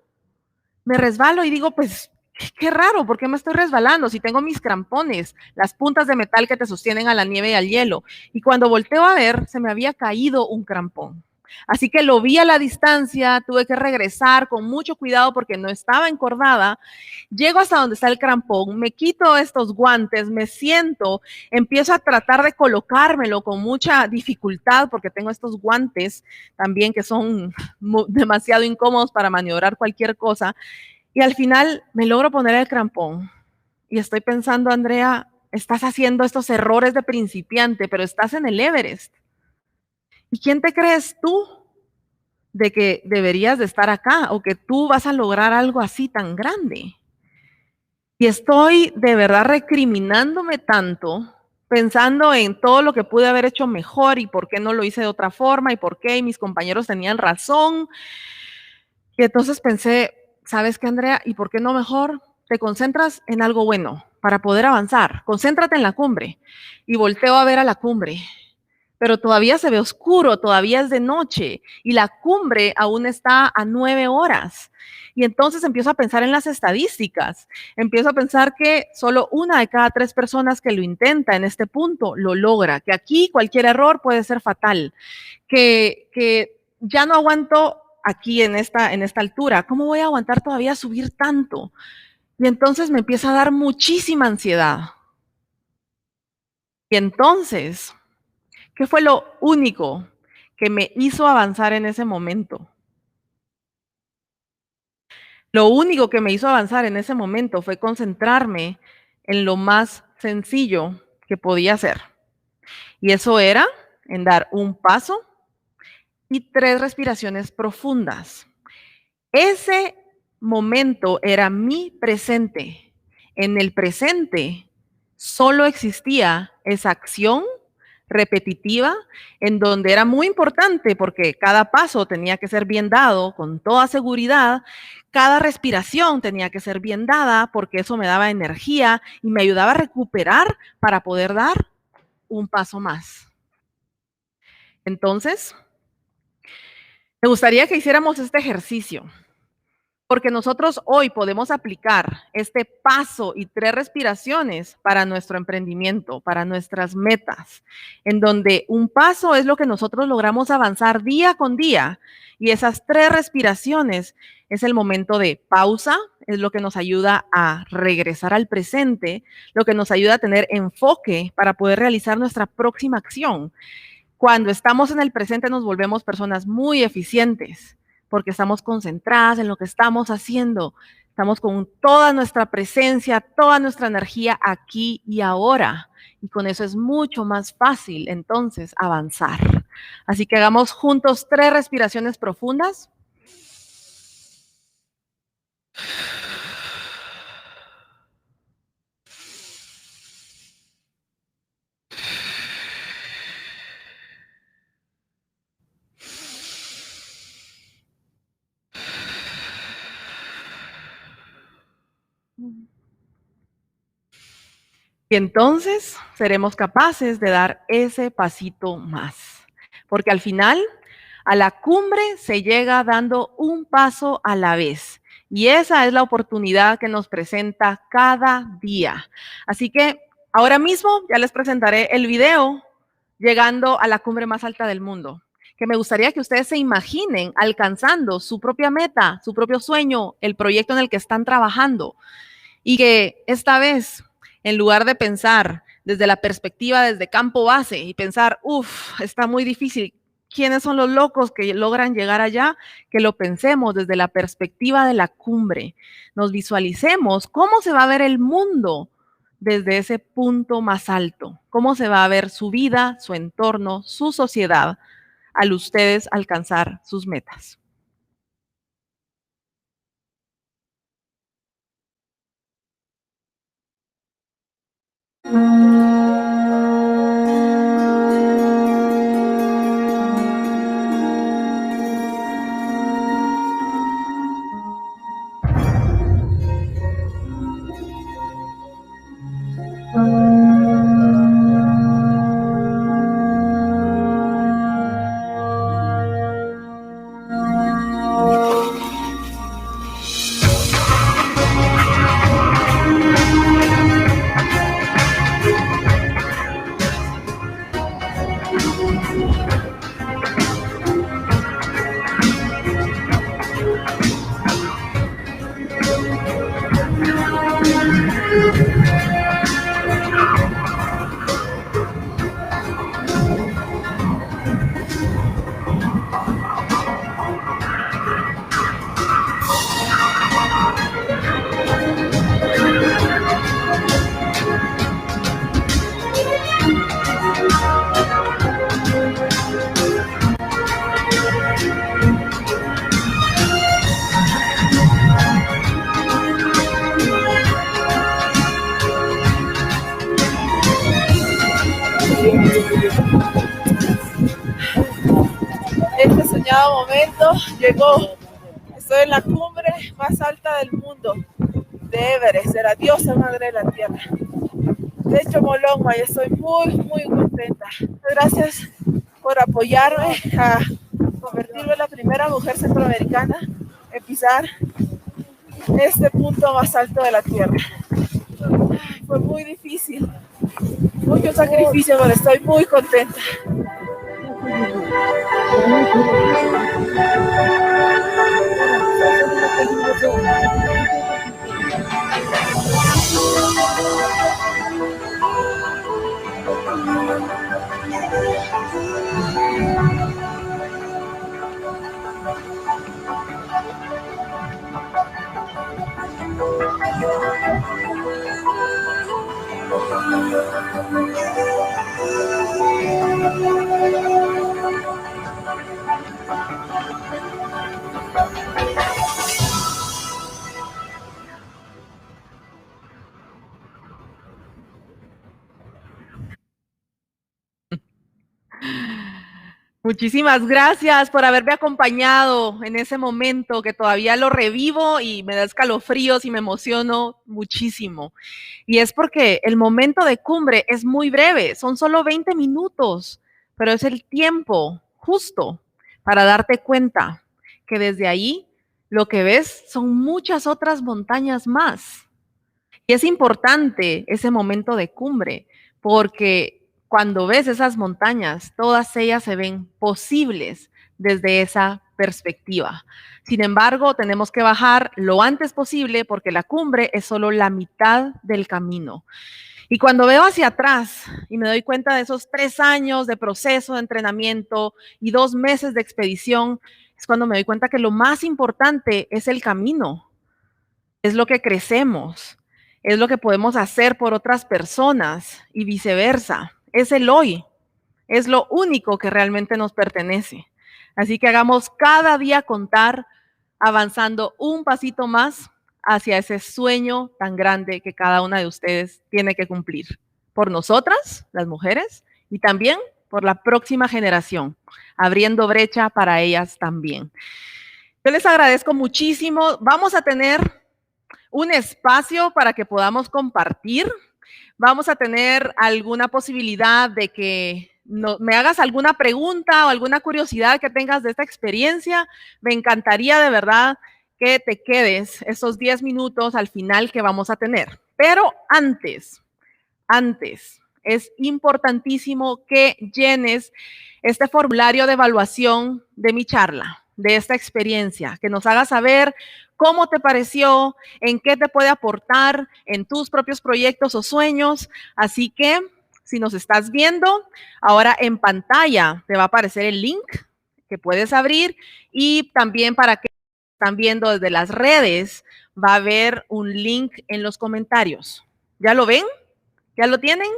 Me resbalo y digo, pues, qué raro, ¿por qué me estoy resbalando? Si tengo mis crampones, las puntas de metal que te sostienen a la nieve y al hielo. Y cuando volteo a ver, se me había caído un crampón. Así que lo vi a la distancia, tuve que regresar con mucho cuidado porque no estaba encordada. Llego hasta donde está el crampón, me quito estos guantes, me siento, empiezo a tratar de colocármelo con mucha dificultad porque tengo estos guantes también que son demasiado incómodos para maniobrar cualquier cosa. Y al final me logro poner el crampón. Y estoy pensando, Andrea, estás haciendo estos errores de principiante, pero estás en el Everest. ¿Y quién te crees tú de que deberías de estar acá o que tú vas a lograr algo así tan grande? Y estoy de verdad recriminándome tanto, pensando en todo lo que pude haber hecho mejor y por qué no lo hice de otra forma y por qué mis compañeros tenían razón. Y entonces pensé, ¿sabes qué, Andrea? ¿Y por qué no mejor te concentras en algo bueno para poder avanzar? Concéntrate en la cumbre. Y volteo a ver a la cumbre. Pero todavía se ve oscuro, todavía es de noche y la cumbre aún está a 9 horas. Y entonces empiezo a pensar en las estadísticas, empiezo a pensar que solo 1 de cada 3 personas que lo intenta en este punto lo logra, que aquí cualquier error puede ser fatal, que ya no aguanto aquí en esta altura, ¿cómo voy a aguantar todavía subir tanto? Y entonces me empieza a dar muchísima ansiedad. Y entonces, ¿qué fue lo único que me hizo avanzar en ese momento? Lo único que me hizo avanzar en ese momento fue concentrarme en lo más sencillo que podía hacer. Y eso era en dar un paso y 3 respiraciones profundas. Ese momento era mi presente. En el presente solo existía esa acción repetitiva en donde era muy importante porque cada paso tenía que ser bien dado con toda seguridad, cada respiración tenía que ser bien dada porque eso me daba energía y me ayudaba a recuperar para poder dar un paso más. Entonces, me gustaría que hiciéramos este ejercicio, porque nosotros hoy podemos aplicar este paso y 3 respiraciones para nuestro emprendimiento, para nuestras metas, en donde un paso es lo que nosotros logramos avanzar día con día y esas 3 respiraciones es el momento de pausa, es lo que nos ayuda a regresar al presente, lo que nos ayuda a tener enfoque para poder realizar nuestra próxima acción. Cuando estamos en el presente nos volvemos personas muy eficientes porque estamos concentradas en lo que estamos haciendo. Estamos con toda nuestra presencia, toda nuestra energía aquí y ahora. Y con eso es mucho más fácil entonces avanzar. Así que hagamos juntos 3 respiraciones profundas. Y entonces seremos capaces de dar ese pasito más. Porque al final, a la cumbre se llega dando un paso a la vez. Y esa es la oportunidad que nos presenta cada día. Así que ahora mismo ya les presentaré el video llegando a la cumbre más alta del mundo. Que me gustaría que ustedes se imaginen alcanzando su propia meta, su propio sueño, el proyecto en el que están trabajando. Y que esta vez, en lugar de pensar desde la perspectiva, desde campo base y pensar, está muy difícil, ¿quiénes son los locos que logran llegar allá? Que lo pensemos desde la perspectiva de la cumbre. Nos visualicemos cómo se va a ver el mundo desde ese punto más alto, cómo se va a ver su vida, su entorno, su sociedad, al ustedes alcanzar sus metas. Este soñado momento llegó. Estoy en la cumbre más alta del mundo, de Everest, de la diosa madre de la tierra. De hecho, Molongma, y estoy muy contenta. Gracias por apoyarme a convertirme en la primera mujer centroamericana en pisar este punto más alto de la tierra. Fue muy difícil, mucho sacrificio, pero estoy muy contenta. Muchísimas gracias por haberme acompañado en ese momento que todavía lo revivo y me da escalofríos y me emociono muchísimo. Y es porque el momento de cumbre es muy breve, son solo 20 minutos, pero es el tiempo justo para darte cuenta que desde ahí lo que ves son muchas otras montañas más. Y es importante ese momento de cumbre porque cuando ves esas montañas, todas ellas se ven posibles desde esa perspectiva. Sin embargo, tenemos que bajar lo antes posible porque la cumbre es solo la mitad del camino. Y cuando veo hacia atrás y me doy cuenta de esos 3 años de proceso de entrenamiento y 2 meses de expedición, es cuando me doy cuenta que lo más importante es el camino, es lo que crecemos, es lo que podemos hacer por otras personas y viceversa. Es el hoy, es lo único que realmente nos pertenece. Así que hagamos cada día contar, avanzando un pasito más hacia ese sueño tan grande que cada una de ustedes tiene que cumplir. Por nosotras, las mujeres, y también por la próxima generación, abriendo brecha para ellas también. Yo les agradezco muchísimo. Vamos a tener un espacio para que podamos compartir. Vamos a tener alguna posibilidad de que me hagas alguna pregunta o alguna curiosidad que tengas de esta experiencia. Me encantaría de verdad que te quedes esos 10 minutos al final que vamos a tener. Pero antes, es importantísimo que llenes este formulario de evaluación de mi charla, de esta experiencia, que nos hagas saber cómo te pareció, en qué te puede aportar en tus propios proyectos o sueños. Así que si nos estás viendo, ahora en pantalla te va a aparecer el link que puedes abrir y también para que están viendo desde las redes va a haber un link en los comentarios. ¿Ya lo ven? ¿Ya lo tienen?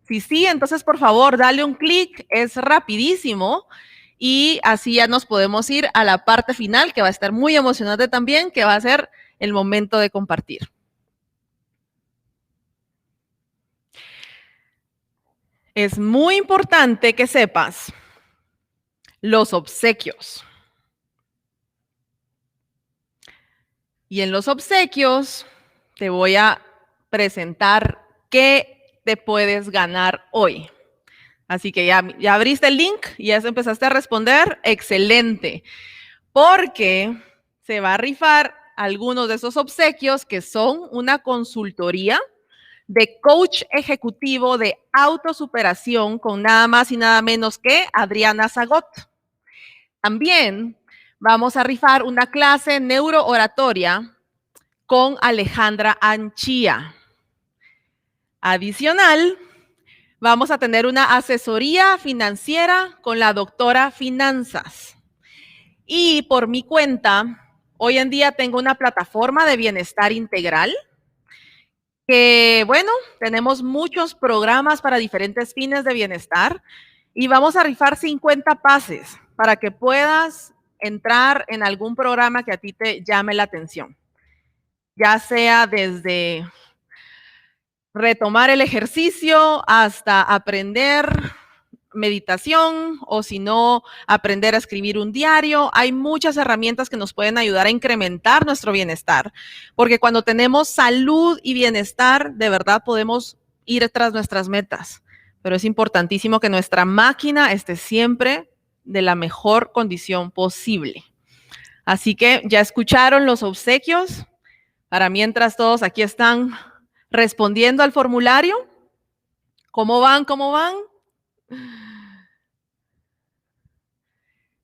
Sí, entonces por favor dale un clic, es rapidísimo. Y así ya nos podemos ir a la parte final, que va a estar muy emocionante también, que va a ser el momento de compartir. Es muy importante que sepas los obsequios. Y en los obsequios te voy a presentar qué te puedes ganar hoy. Así que ya abriste el link y ya empezaste a responder. Excelente. Porque se va a rifar algunos de esos obsequios que son una consultoría de coach ejecutivo de autosuperación con nada más y nada menos que Adriana Zagot. También vamos a rifar una clase neurooratoria con Alejandra Anchía. Adicional, vamos a tener una asesoría financiera con la doctora Finanzas. Y por mi cuenta, hoy en día tengo una plataforma de bienestar integral que, bueno, tenemos muchos programas para diferentes fines de bienestar y vamos a rifar 50 pases para que puedas entrar en algún programa que a ti te llame la atención. Ya sea desde retomar el ejercicio hasta aprender meditación o si no, aprender a escribir un diario. Hay muchas herramientas que nos pueden ayudar a incrementar nuestro bienestar, porque cuando tenemos salud y bienestar, de verdad podemos ir tras nuestras metas, pero es importantísimo que nuestra máquina esté siempre de la mejor condición posible. Así que ya escucharon los obsequios. Para mientras todos aquí están respondiendo al formulario. ¿Cómo van? ¿Cómo van?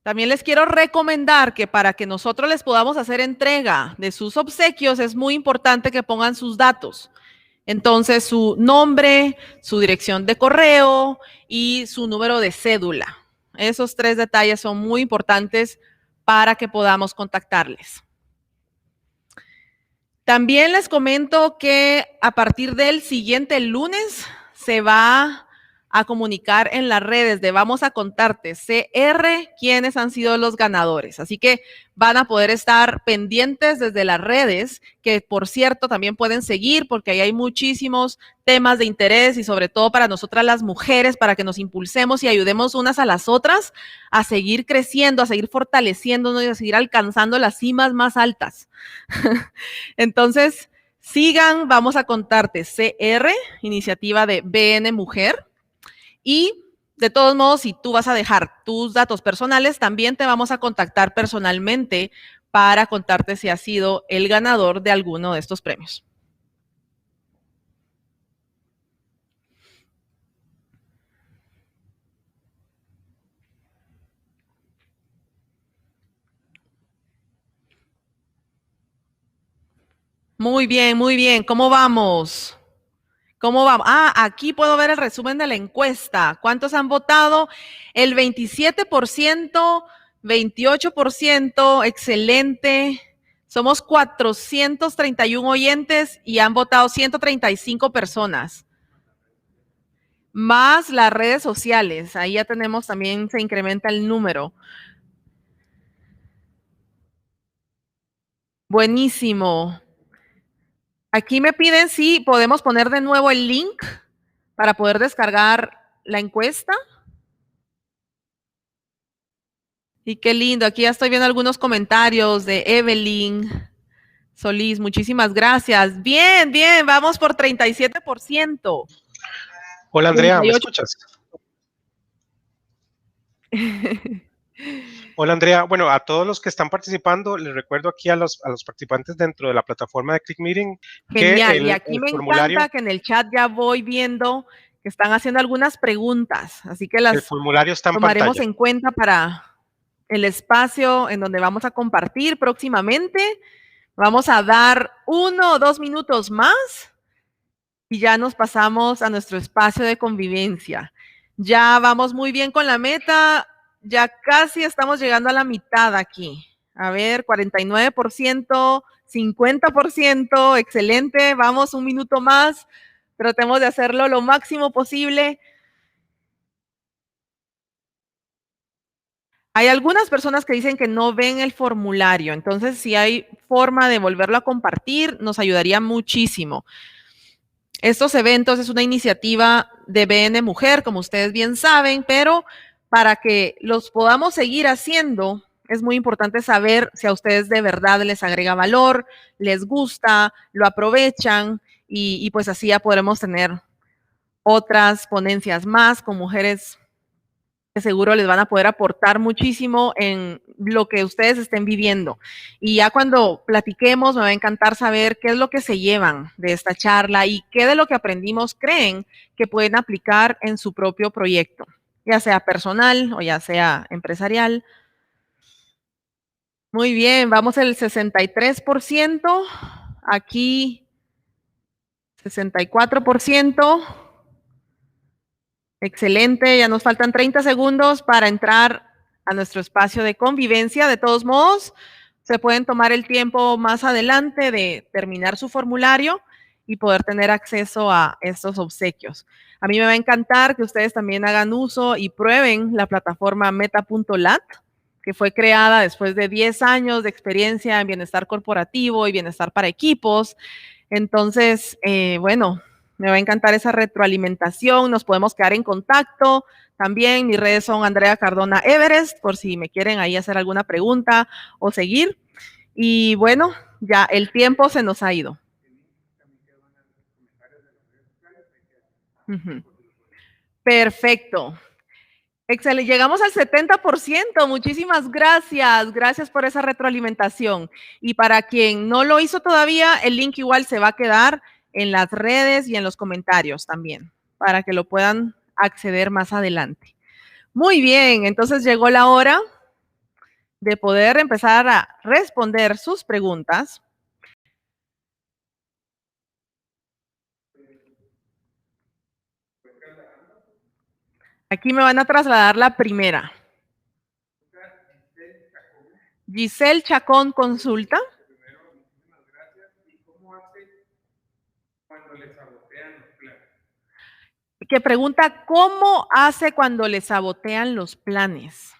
También les quiero recomendar que para que nosotros les podamos hacer entrega de sus obsequios, es muy importante que pongan sus datos. Entonces, su nombre, su dirección de correo y su número de cédula. Esos 3 detalles son muy importantes para que podamos contactarles. También les comento que a partir del siguiente lunes se va a comunicar en las redes de Vamos a Contarte CR quiénes han sido los ganadores. Así que van a poder estar pendientes desde las redes, que por cierto también pueden seguir porque ahí hay muchísimos temas de interés y sobre todo para nosotras las mujeres, para que nos impulsemos y ayudemos unas a las otras a seguir creciendo, a seguir fortaleciéndonos y a seguir alcanzando las cimas más altas. Entonces, sigan Vamos a Contarte CR, iniciativa de BN Mujer. Y de todos modos, si tú vas a dejar tus datos personales, también te vamos a contactar personalmente para contarte si has sido el ganador de alguno de estos premios. Muy bien, muy bien. ¿Cómo vamos? ¿Cómo vamos? Aquí puedo ver el resumen de la encuesta. ¿Cuántos han votado? El 27%, 28%, excelente. Somos 431 oyentes y han votado 135 personas. Más las redes sociales. Ahí ya tenemos también, se incrementa el número. Buenísimo. Aquí me piden si podemos poner de nuevo el link para poder descargar la encuesta. Y qué lindo, aquí ya estoy viendo algunos comentarios de Evelyn Solís, muchísimas gracias. Bien, bien, vamos por 37%. Hola Andrea, 38. ¿me escuchas? Hola Andrea, bueno, a todos los que están participando, les recuerdo aquí a los participantes dentro de la plataforma de ClickMeeting Genial, que y aquí me encanta que en el chat ya voy viendo que están haciendo algunas preguntas, así que el las formulario está en tomaremos pantalla. en cuenta para el espacio en donde vamos a compartir próximamente. Vamos a dar 1 o 2 minutos más y ya nos pasamos a nuestro espacio de convivencia. Ya vamos muy bien con la meta, ya casi estamos llegando a la mitad aquí. A ver, 49%, 50%, excelente, vamos un minuto más, tratemos de hacerlo lo máximo posible. Hay algunas personas que dicen que no ven el formulario, entonces si hay forma de volverlo a compartir, nos ayudaría muchísimo. Estos eventos es una iniciativa de BN Mujer, como ustedes bien saben, pero para que los podamos seguir haciendo, es muy importante saber si a ustedes de verdad les agrega valor, les gusta, lo aprovechan y pues así ya podremos tener otras ponencias más con mujeres que seguro les van a poder aportar muchísimo en lo que ustedes estén viviendo. Y ya cuando platiquemos, me va a encantar saber qué es lo que se llevan de esta charla y qué de lo que aprendimos creen que pueden aplicar en su propio proyecto, ya sea personal o ya sea empresarial. Muy bien, vamos al 63%, aquí 64%. Excelente, ya nos faltan 30 segundos para entrar a nuestro espacio de convivencia. De todos modos, se pueden tomar el tiempo más adelante de terminar su formulario y poder tener acceso a estos obsequios. A mí me va a encantar que ustedes también hagan uso y prueben la plataforma Meta.lat, que fue creada después de 10 años de experiencia en bienestar corporativo y bienestar para equipos. Entonces, bueno, me va a encantar esa retroalimentación, nos podemos quedar en contacto. También mis redes son Andrea Cardona Everest, por si me quieren ahí hacer alguna pregunta o seguir. Y bueno, ya el tiempo se nos ha ido. Perfecto. Excelente, llegamos al 70%, muchísimas gracias, gracias por esa retroalimentación. Y para quien no lo hizo todavía, el link igual se va a quedar en las redes y en los comentarios también, para que lo puedan acceder más adelante. Muy bien, entonces llegó la hora de poder empezar a responder sus preguntas. Aquí me van a trasladar la primera. Giselle Chacón consulta. Que pregunta, ¿cómo hace cuando le sabotean los planes?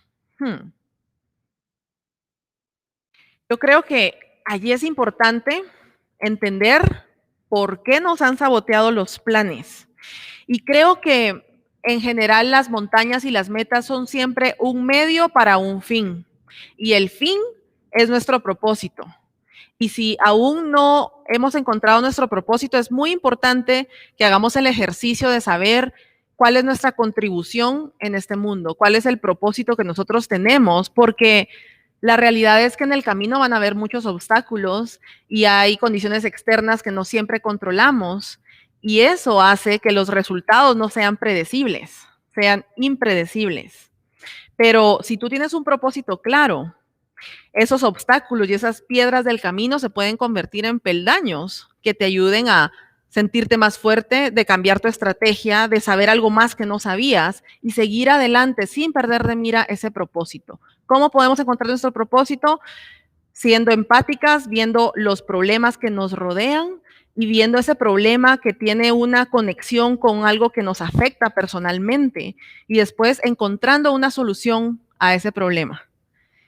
Yo creo que allí es importante entender por qué nos han saboteado los planes. Y creo que en general las montañas y las metas son siempre un medio para un fin. Y el fin es nuestro propósito. Y si aún no hemos encontrado nuestro propósito, es muy importante que hagamos el ejercicio de saber cuál es nuestra contribución en este mundo, cuál es el propósito que nosotros tenemos, porque la realidad es que en el camino van a haber muchos obstáculos y hay condiciones externas que no siempre controlamos, y eso hace que los resultados no sean predecibles, sean impredecibles. Pero si tú tienes un propósito claro, esos obstáculos y esas piedras del camino se pueden convertir en peldaños que te ayuden a sentirte más fuerte, de cambiar tu estrategia, de saber algo más que no sabías y seguir adelante sin perder de mira ese propósito. ¿Cómo podemos encontrar nuestro propósito? Siendo empáticas, viendo los problemas que nos rodean y viendo ese problema que tiene una conexión con algo que nos afecta personalmente y después encontrando una solución a ese problema.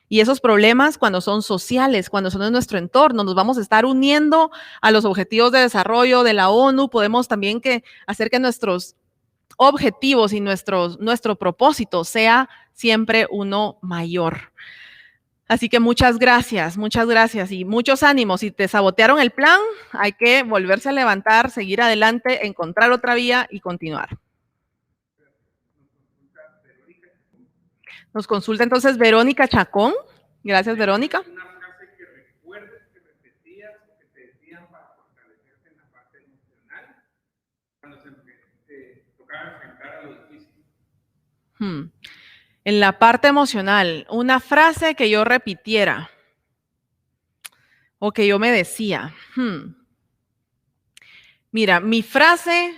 Y esos problemas, cuando son sociales, cuando son en nuestro entorno, nos vamos a estar uniendo a los objetivos de desarrollo de la ONU. Podemos también hacer que nuestros objetivos y nuestro propósito sea siempre uno mayor. Así que muchas gracias y muchos ánimos. Si te sabotearon el plan, hay que volverse a levantar, seguir adelante, encontrar otra vía y continuar. Nos consulta entonces Verónica Chacón. Gracias, Verónica. Una frase que recuerdes que repetías o que te decían para fortalecerte en la parte emocional cuando se tocaba enfrentar a lo difícil. En la parte emocional, una frase que yo repitiera o que yo me decía. Mira, mi frase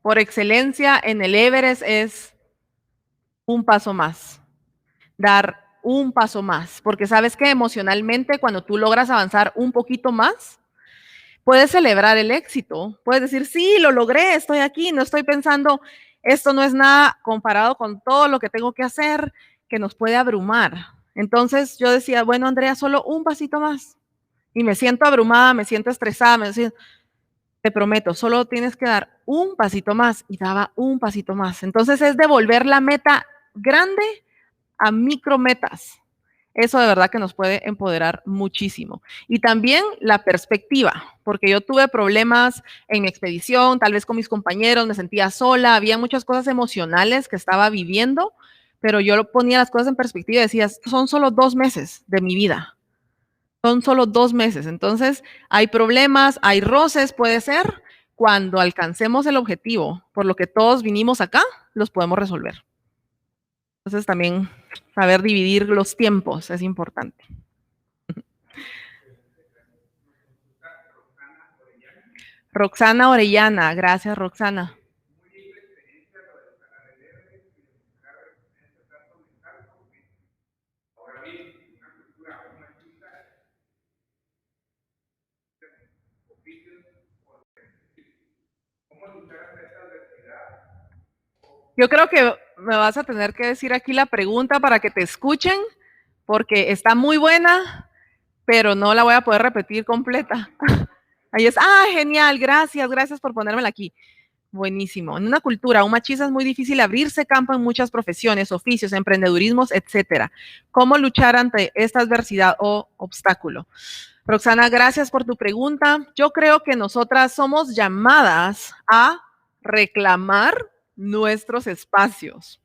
por excelencia en el Everest es un paso más. Dar un paso más, porque sabes que emocionalmente cuando tú logras avanzar un poquito más, puedes celebrar el éxito, puedes decir, sí, lo logré, estoy aquí, no estoy pensando, esto no es nada comparado con todo lo que tengo que hacer, que nos puede abrumar. Entonces yo decía, bueno, Andrea, solo un pasito más, y me siento abrumada, me siento estresada, te prometo, solo tienes que dar un pasito más, y daba un pasito más. Entonces es devolver la meta grande a micrometas. Eso de verdad que nos puede empoderar muchísimo. Y también la perspectiva, porque yo tuve problemas en mi expedición, tal vez con mis compañeros, me sentía sola, había muchas cosas emocionales que estaba viviendo, pero yo ponía las cosas en perspectiva y decía, son solo 2 meses de mi vida. Son solo 2 meses. Entonces, hay problemas, hay roces, puede ser. Cuando alcancemos el objetivo, por lo que todos vinimos acá, los podemos resolver. Entonces también saber dividir los tiempos es importante. Roxana Orellana, gracias Roxana. Yo creo que me vas a tener que decir aquí la pregunta para que te escuchen, porque está muy buena, pero no la voy a poder repetir completa. Ahí es, genial, gracias por ponérmela aquí. Buenísimo. En una cultura aún machista es muy difícil abrirse campo en muchas profesiones, oficios, emprendedurismos, etcétera. ¿Cómo luchar ante esta adversidad o obstáculo? Roxana, gracias por tu pregunta. Yo creo que nosotras somos llamadas a reclamar nuestros espacios.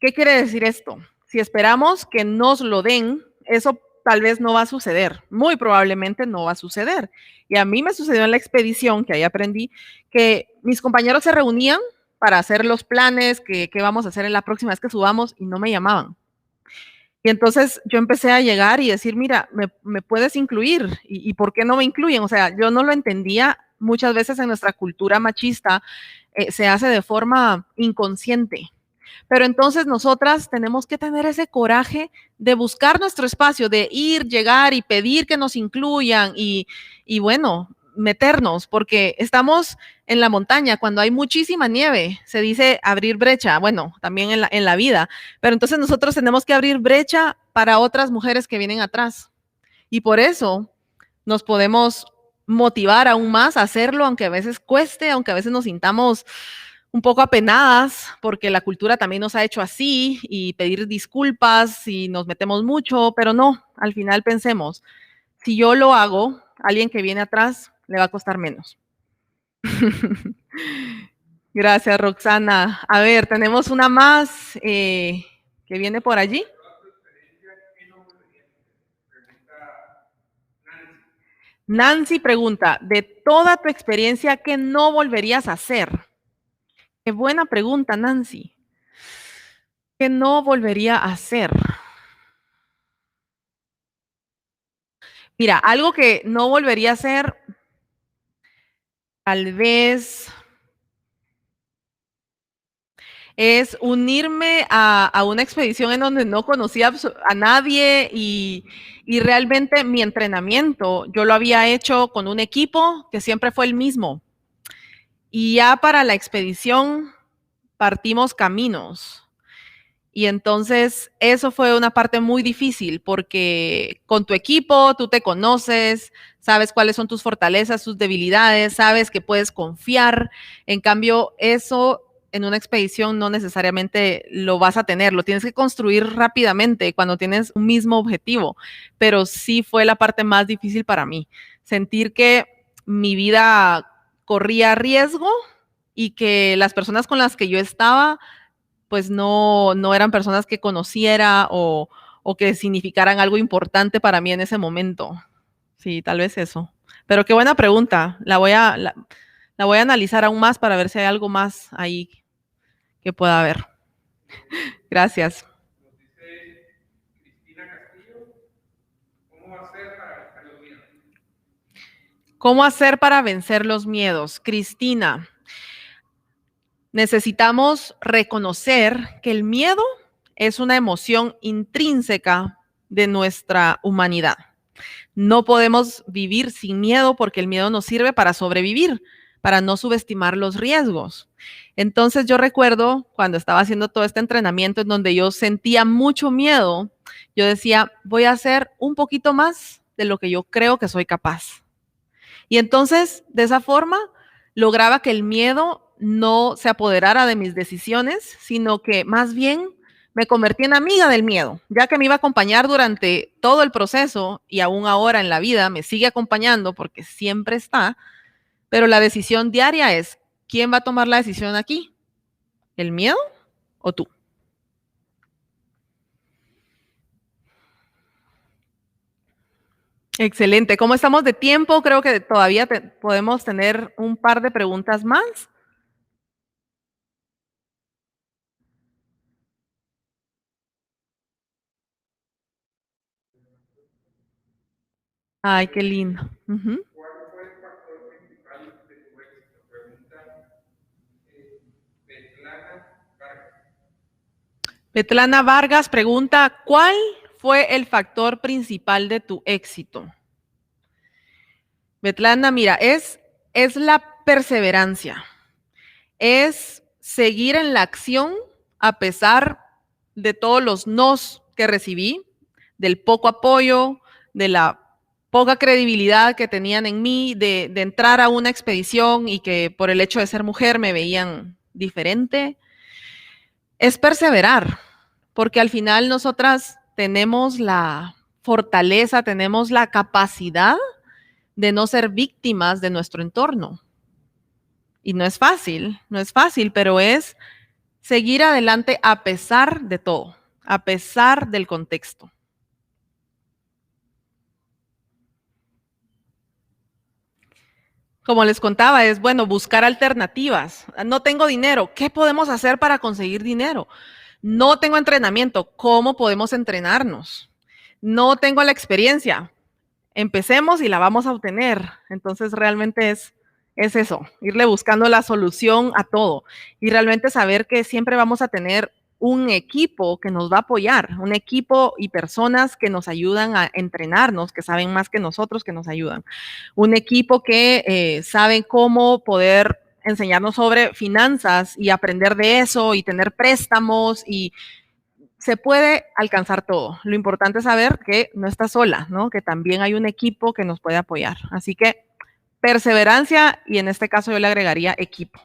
¿Qué quiere decir esto? Si esperamos que nos lo den, eso tal vez no va a suceder, muy probablemente no va a suceder. Y a mí me sucedió en la expedición, que ahí aprendí, que mis compañeros se reunían para hacer los planes, que vamos a hacer en la próxima vez que subamos, y no me llamaban. Y entonces yo empecé a llegar y decir, mira, me puedes incluir. ¿Y por qué no me incluyen? O sea, yo no lo entendía. Muchas veces en nuestra cultura machista se hace de forma inconsciente. Pero entonces nosotras tenemos que tener ese coraje de buscar nuestro espacio, de ir, llegar y pedir que nos incluyan y bueno, meternos, porque estamos en la montaña, cuando hay muchísima nieve, se dice abrir brecha, bueno, también en la vida, pero entonces nosotros tenemos que abrir brecha para otras mujeres que vienen atrás. Y por eso nos podemos motivar aún más a hacerlo, aunque a veces cueste, aunque a veces nos sintamos un poco apenadas, porque la cultura también nos ha hecho así, y pedir disculpas si nos metemos mucho, pero no, al final pensemos, si yo lo hago, alguien que viene atrás le va a costar menos. Gracias, Roxana. A ver, tenemos una más que viene por allí. Nancy pregunta, de toda tu experiencia, ¿qué no volverías a hacer? Qué buena pregunta, Nancy. ¿Qué no volvería a hacer? Mira, algo que no volvería a hacer, tal vez, es unirme a una expedición en donde no conocía a nadie y realmente mi entrenamiento yo lo había hecho con un equipo que siempre fue el mismo. Y ya para la expedición partimos caminos. Y entonces eso fue una parte muy difícil porque con tu equipo tú te conoces, sabes cuáles son tus fortalezas, tus debilidades, sabes que puedes confiar. En cambio, eso en una expedición no necesariamente lo vas a tener, lo tienes que construir rápidamente cuando tienes un mismo objetivo. Pero sí fue la parte más difícil para mí, sentir que mi vida corría riesgo y que las personas con las que yo estaba pues no eran personas que conociera o que significaran algo importante para mí en ese momento. Sí, tal vez eso. Pero qué buena pregunta. La voy a analizar aún más para ver si hay algo más ahí que pueda haber. Gracias. ¿Cómo hacer para vencer los miedos? Cristina, necesitamos reconocer que el miedo es una emoción intrínseca de nuestra humanidad. No podemos vivir sin miedo porque el miedo nos sirve para sobrevivir, para no subestimar los riesgos. Entonces yo recuerdo cuando estaba haciendo todo este entrenamiento en donde yo sentía mucho miedo, yo decía, voy a hacer un poquito más de lo que yo creo que soy capaz. Y entonces, de esa forma, lograba que el miedo no se apoderara de mis decisiones, sino que más bien me convertí en amiga del miedo, ya que me iba a acompañar durante todo el proceso y aún ahora en la vida me sigue acompañando porque siempre está, pero la decisión diaria es, ¿quién va a tomar la decisión aquí? ¿El miedo o tú? Excelente. ¿Cómo estamos de tiempo? Creo que todavía podemos tener un par de preguntas más. Ay, qué lindo. Uh-huh. Betlana Vargas pregunta, ¿cuál fue el factor principal de tu éxito? Betlana, mira, es la perseverancia, es seguir en la acción a pesar de todos los nos que recibí, del poco apoyo, de la poca credibilidad que tenían en mí, de entrar a una expedición y que por el hecho de ser mujer me veían diferente. Es perseverar, porque al final nosotras tenemos la fortaleza, tenemos la capacidad de no ser víctimas de nuestro entorno. Y no es fácil, pero es seguir adelante a pesar de todo, a pesar del contexto. Como les contaba, es bueno buscar alternativas. No tengo dinero, ¿qué podemos hacer para conseguir dinero? No tengo entrenamiento, ¿cómo podemos entrenarnos? No tengo la experiencia, empecemos y la vamos a obtener. Entonces realmente es eso, irle buscando la solución a todo y realmente saber que siempre vamos a tener un equipo que nos va a apoyar, un equipo y personas que nos ayudan a entrenarnos, que saben más que nosotros, que nos ayudan. Un equipo que sabe cómo poder enseñarnos sobre finanzas y aprender de eso y tener préstamos y se puede alcanzar todo. Lo importante es saber que no está sola, ¿no? Que también hay un equipo que nos puede apoyar. Así que perseverancia y en este caso yo le agregaría equipo.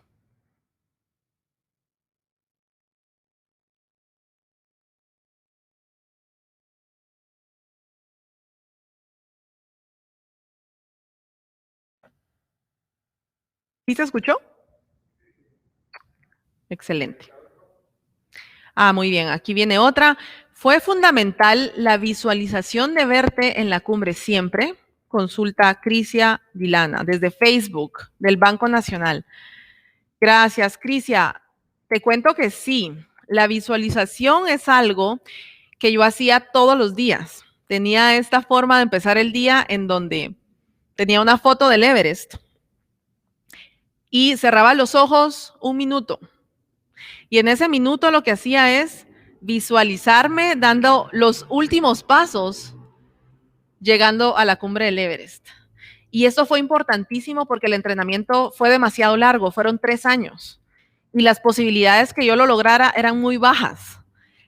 ¿Sí se escuchó? Excelente. Muy bien, aquí viene otra. Fue fundamental la visualización de verte en la cumbre siempre. Consulta Crisia Dilana desde Facebook del Banco Nacional. Gracias, Crisia. Te cuento que sí, la visualización es algo que yo hacía todos los días. Tenía esta forma de empezar el día en donde tenía una foto del Everest y cerraba los ojos un minuto. Y en ese minuto lo que hacía es visualizarme dando los últimos pasos llegando a la cumbre del Everest. Y eso fue importantísimo porque el entrenamiento fue demasiado largo, fueron 3 años. Y las posibilidades que yo lo lograra eran muy bajas.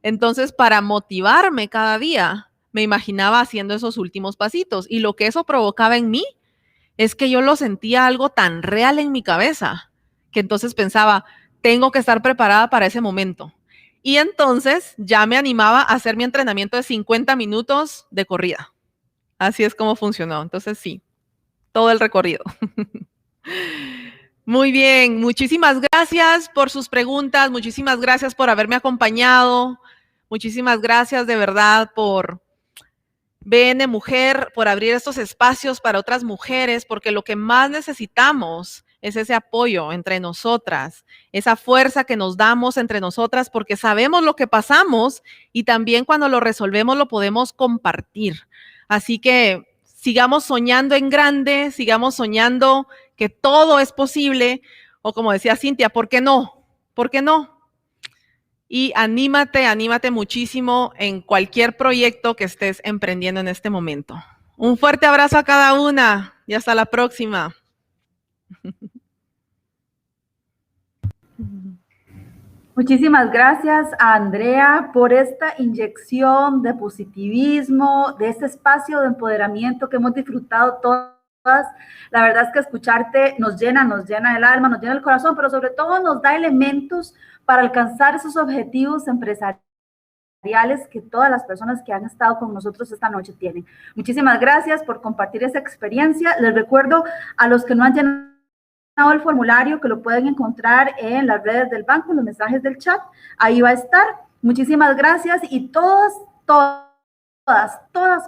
Entonces, para motivarme cada día, me imaginaba haciendo esos últimos pasitos. Y lo que eso provocaba en mí es que yo lo sentía algo tan real en mi cabeza, que entonces pensaba, tengo que estar preparada para ese momento. Y entonces ya me animaba a hacer mi entrenamiento de 50 minutos de corrida. Así es como funcionó. Entonces sí, todo el recorrido. Muy bien, muchísimas gracias por sus preguntas, muchísimas gracias por haberme acompañado, muchísimas gracias de verdad por BN Mujer, por abrir estos espacios para otras mujeres, porque lo que más necesitamos es ese apoyo entre nosotras, esa fuerza que nos damos entre nosotras, porque sabemos lo que pasamos y también cuando lo resolvemos lo podemos compartir. Así que sigamos soñando en grande, sigamos soñando que todo es posible, o como decía Cintia, ¿por qué no? ¿Por qué no? Y anímate muchísimo en cualquier proyecto que estés emprendiendo en este momento. Un fuerte abrazo a cada una y hasta la próxima. Muchísimas gracias a Andrea por esta inyección de positivismo, de este espacio de empoderamiento que hemos disfrutado todas. La verdad es que escucharte nos llena el alma, nos llena el corazón, pero sobre todo nos da elementos para alcanzar esos objetivos empresariales que todas las personas que han estado con nosotros esta noche tienen. Muchísimas gracias por compartir esa experiencia. Les recuerdo a los que no han llenado el formulario que lo pueden encontrar en las redes del banco, en los mensajes del chat, ahí va a estar. Muchísimas gracias y todas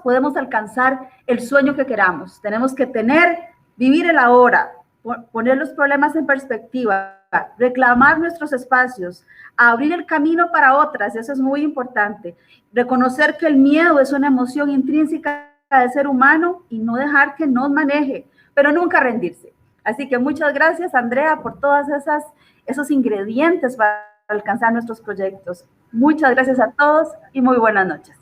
podemos alcanzar el sueño que queramos. Tenemos que vivir el ahora, poner los problemas en perspectiva, reclamar nuestros espacios, abrir el camino para otras, eso es muy importante. Reconocer que el miedo es una emoción intrínseca del ser humano y no dejar que nos maneje, pero nunca rendirse. Así que muchas gracias, Andrea, por todos esos ingredientes para alcanzar nuestros proyectos. Muchas gracias a todos y muy buenas noches.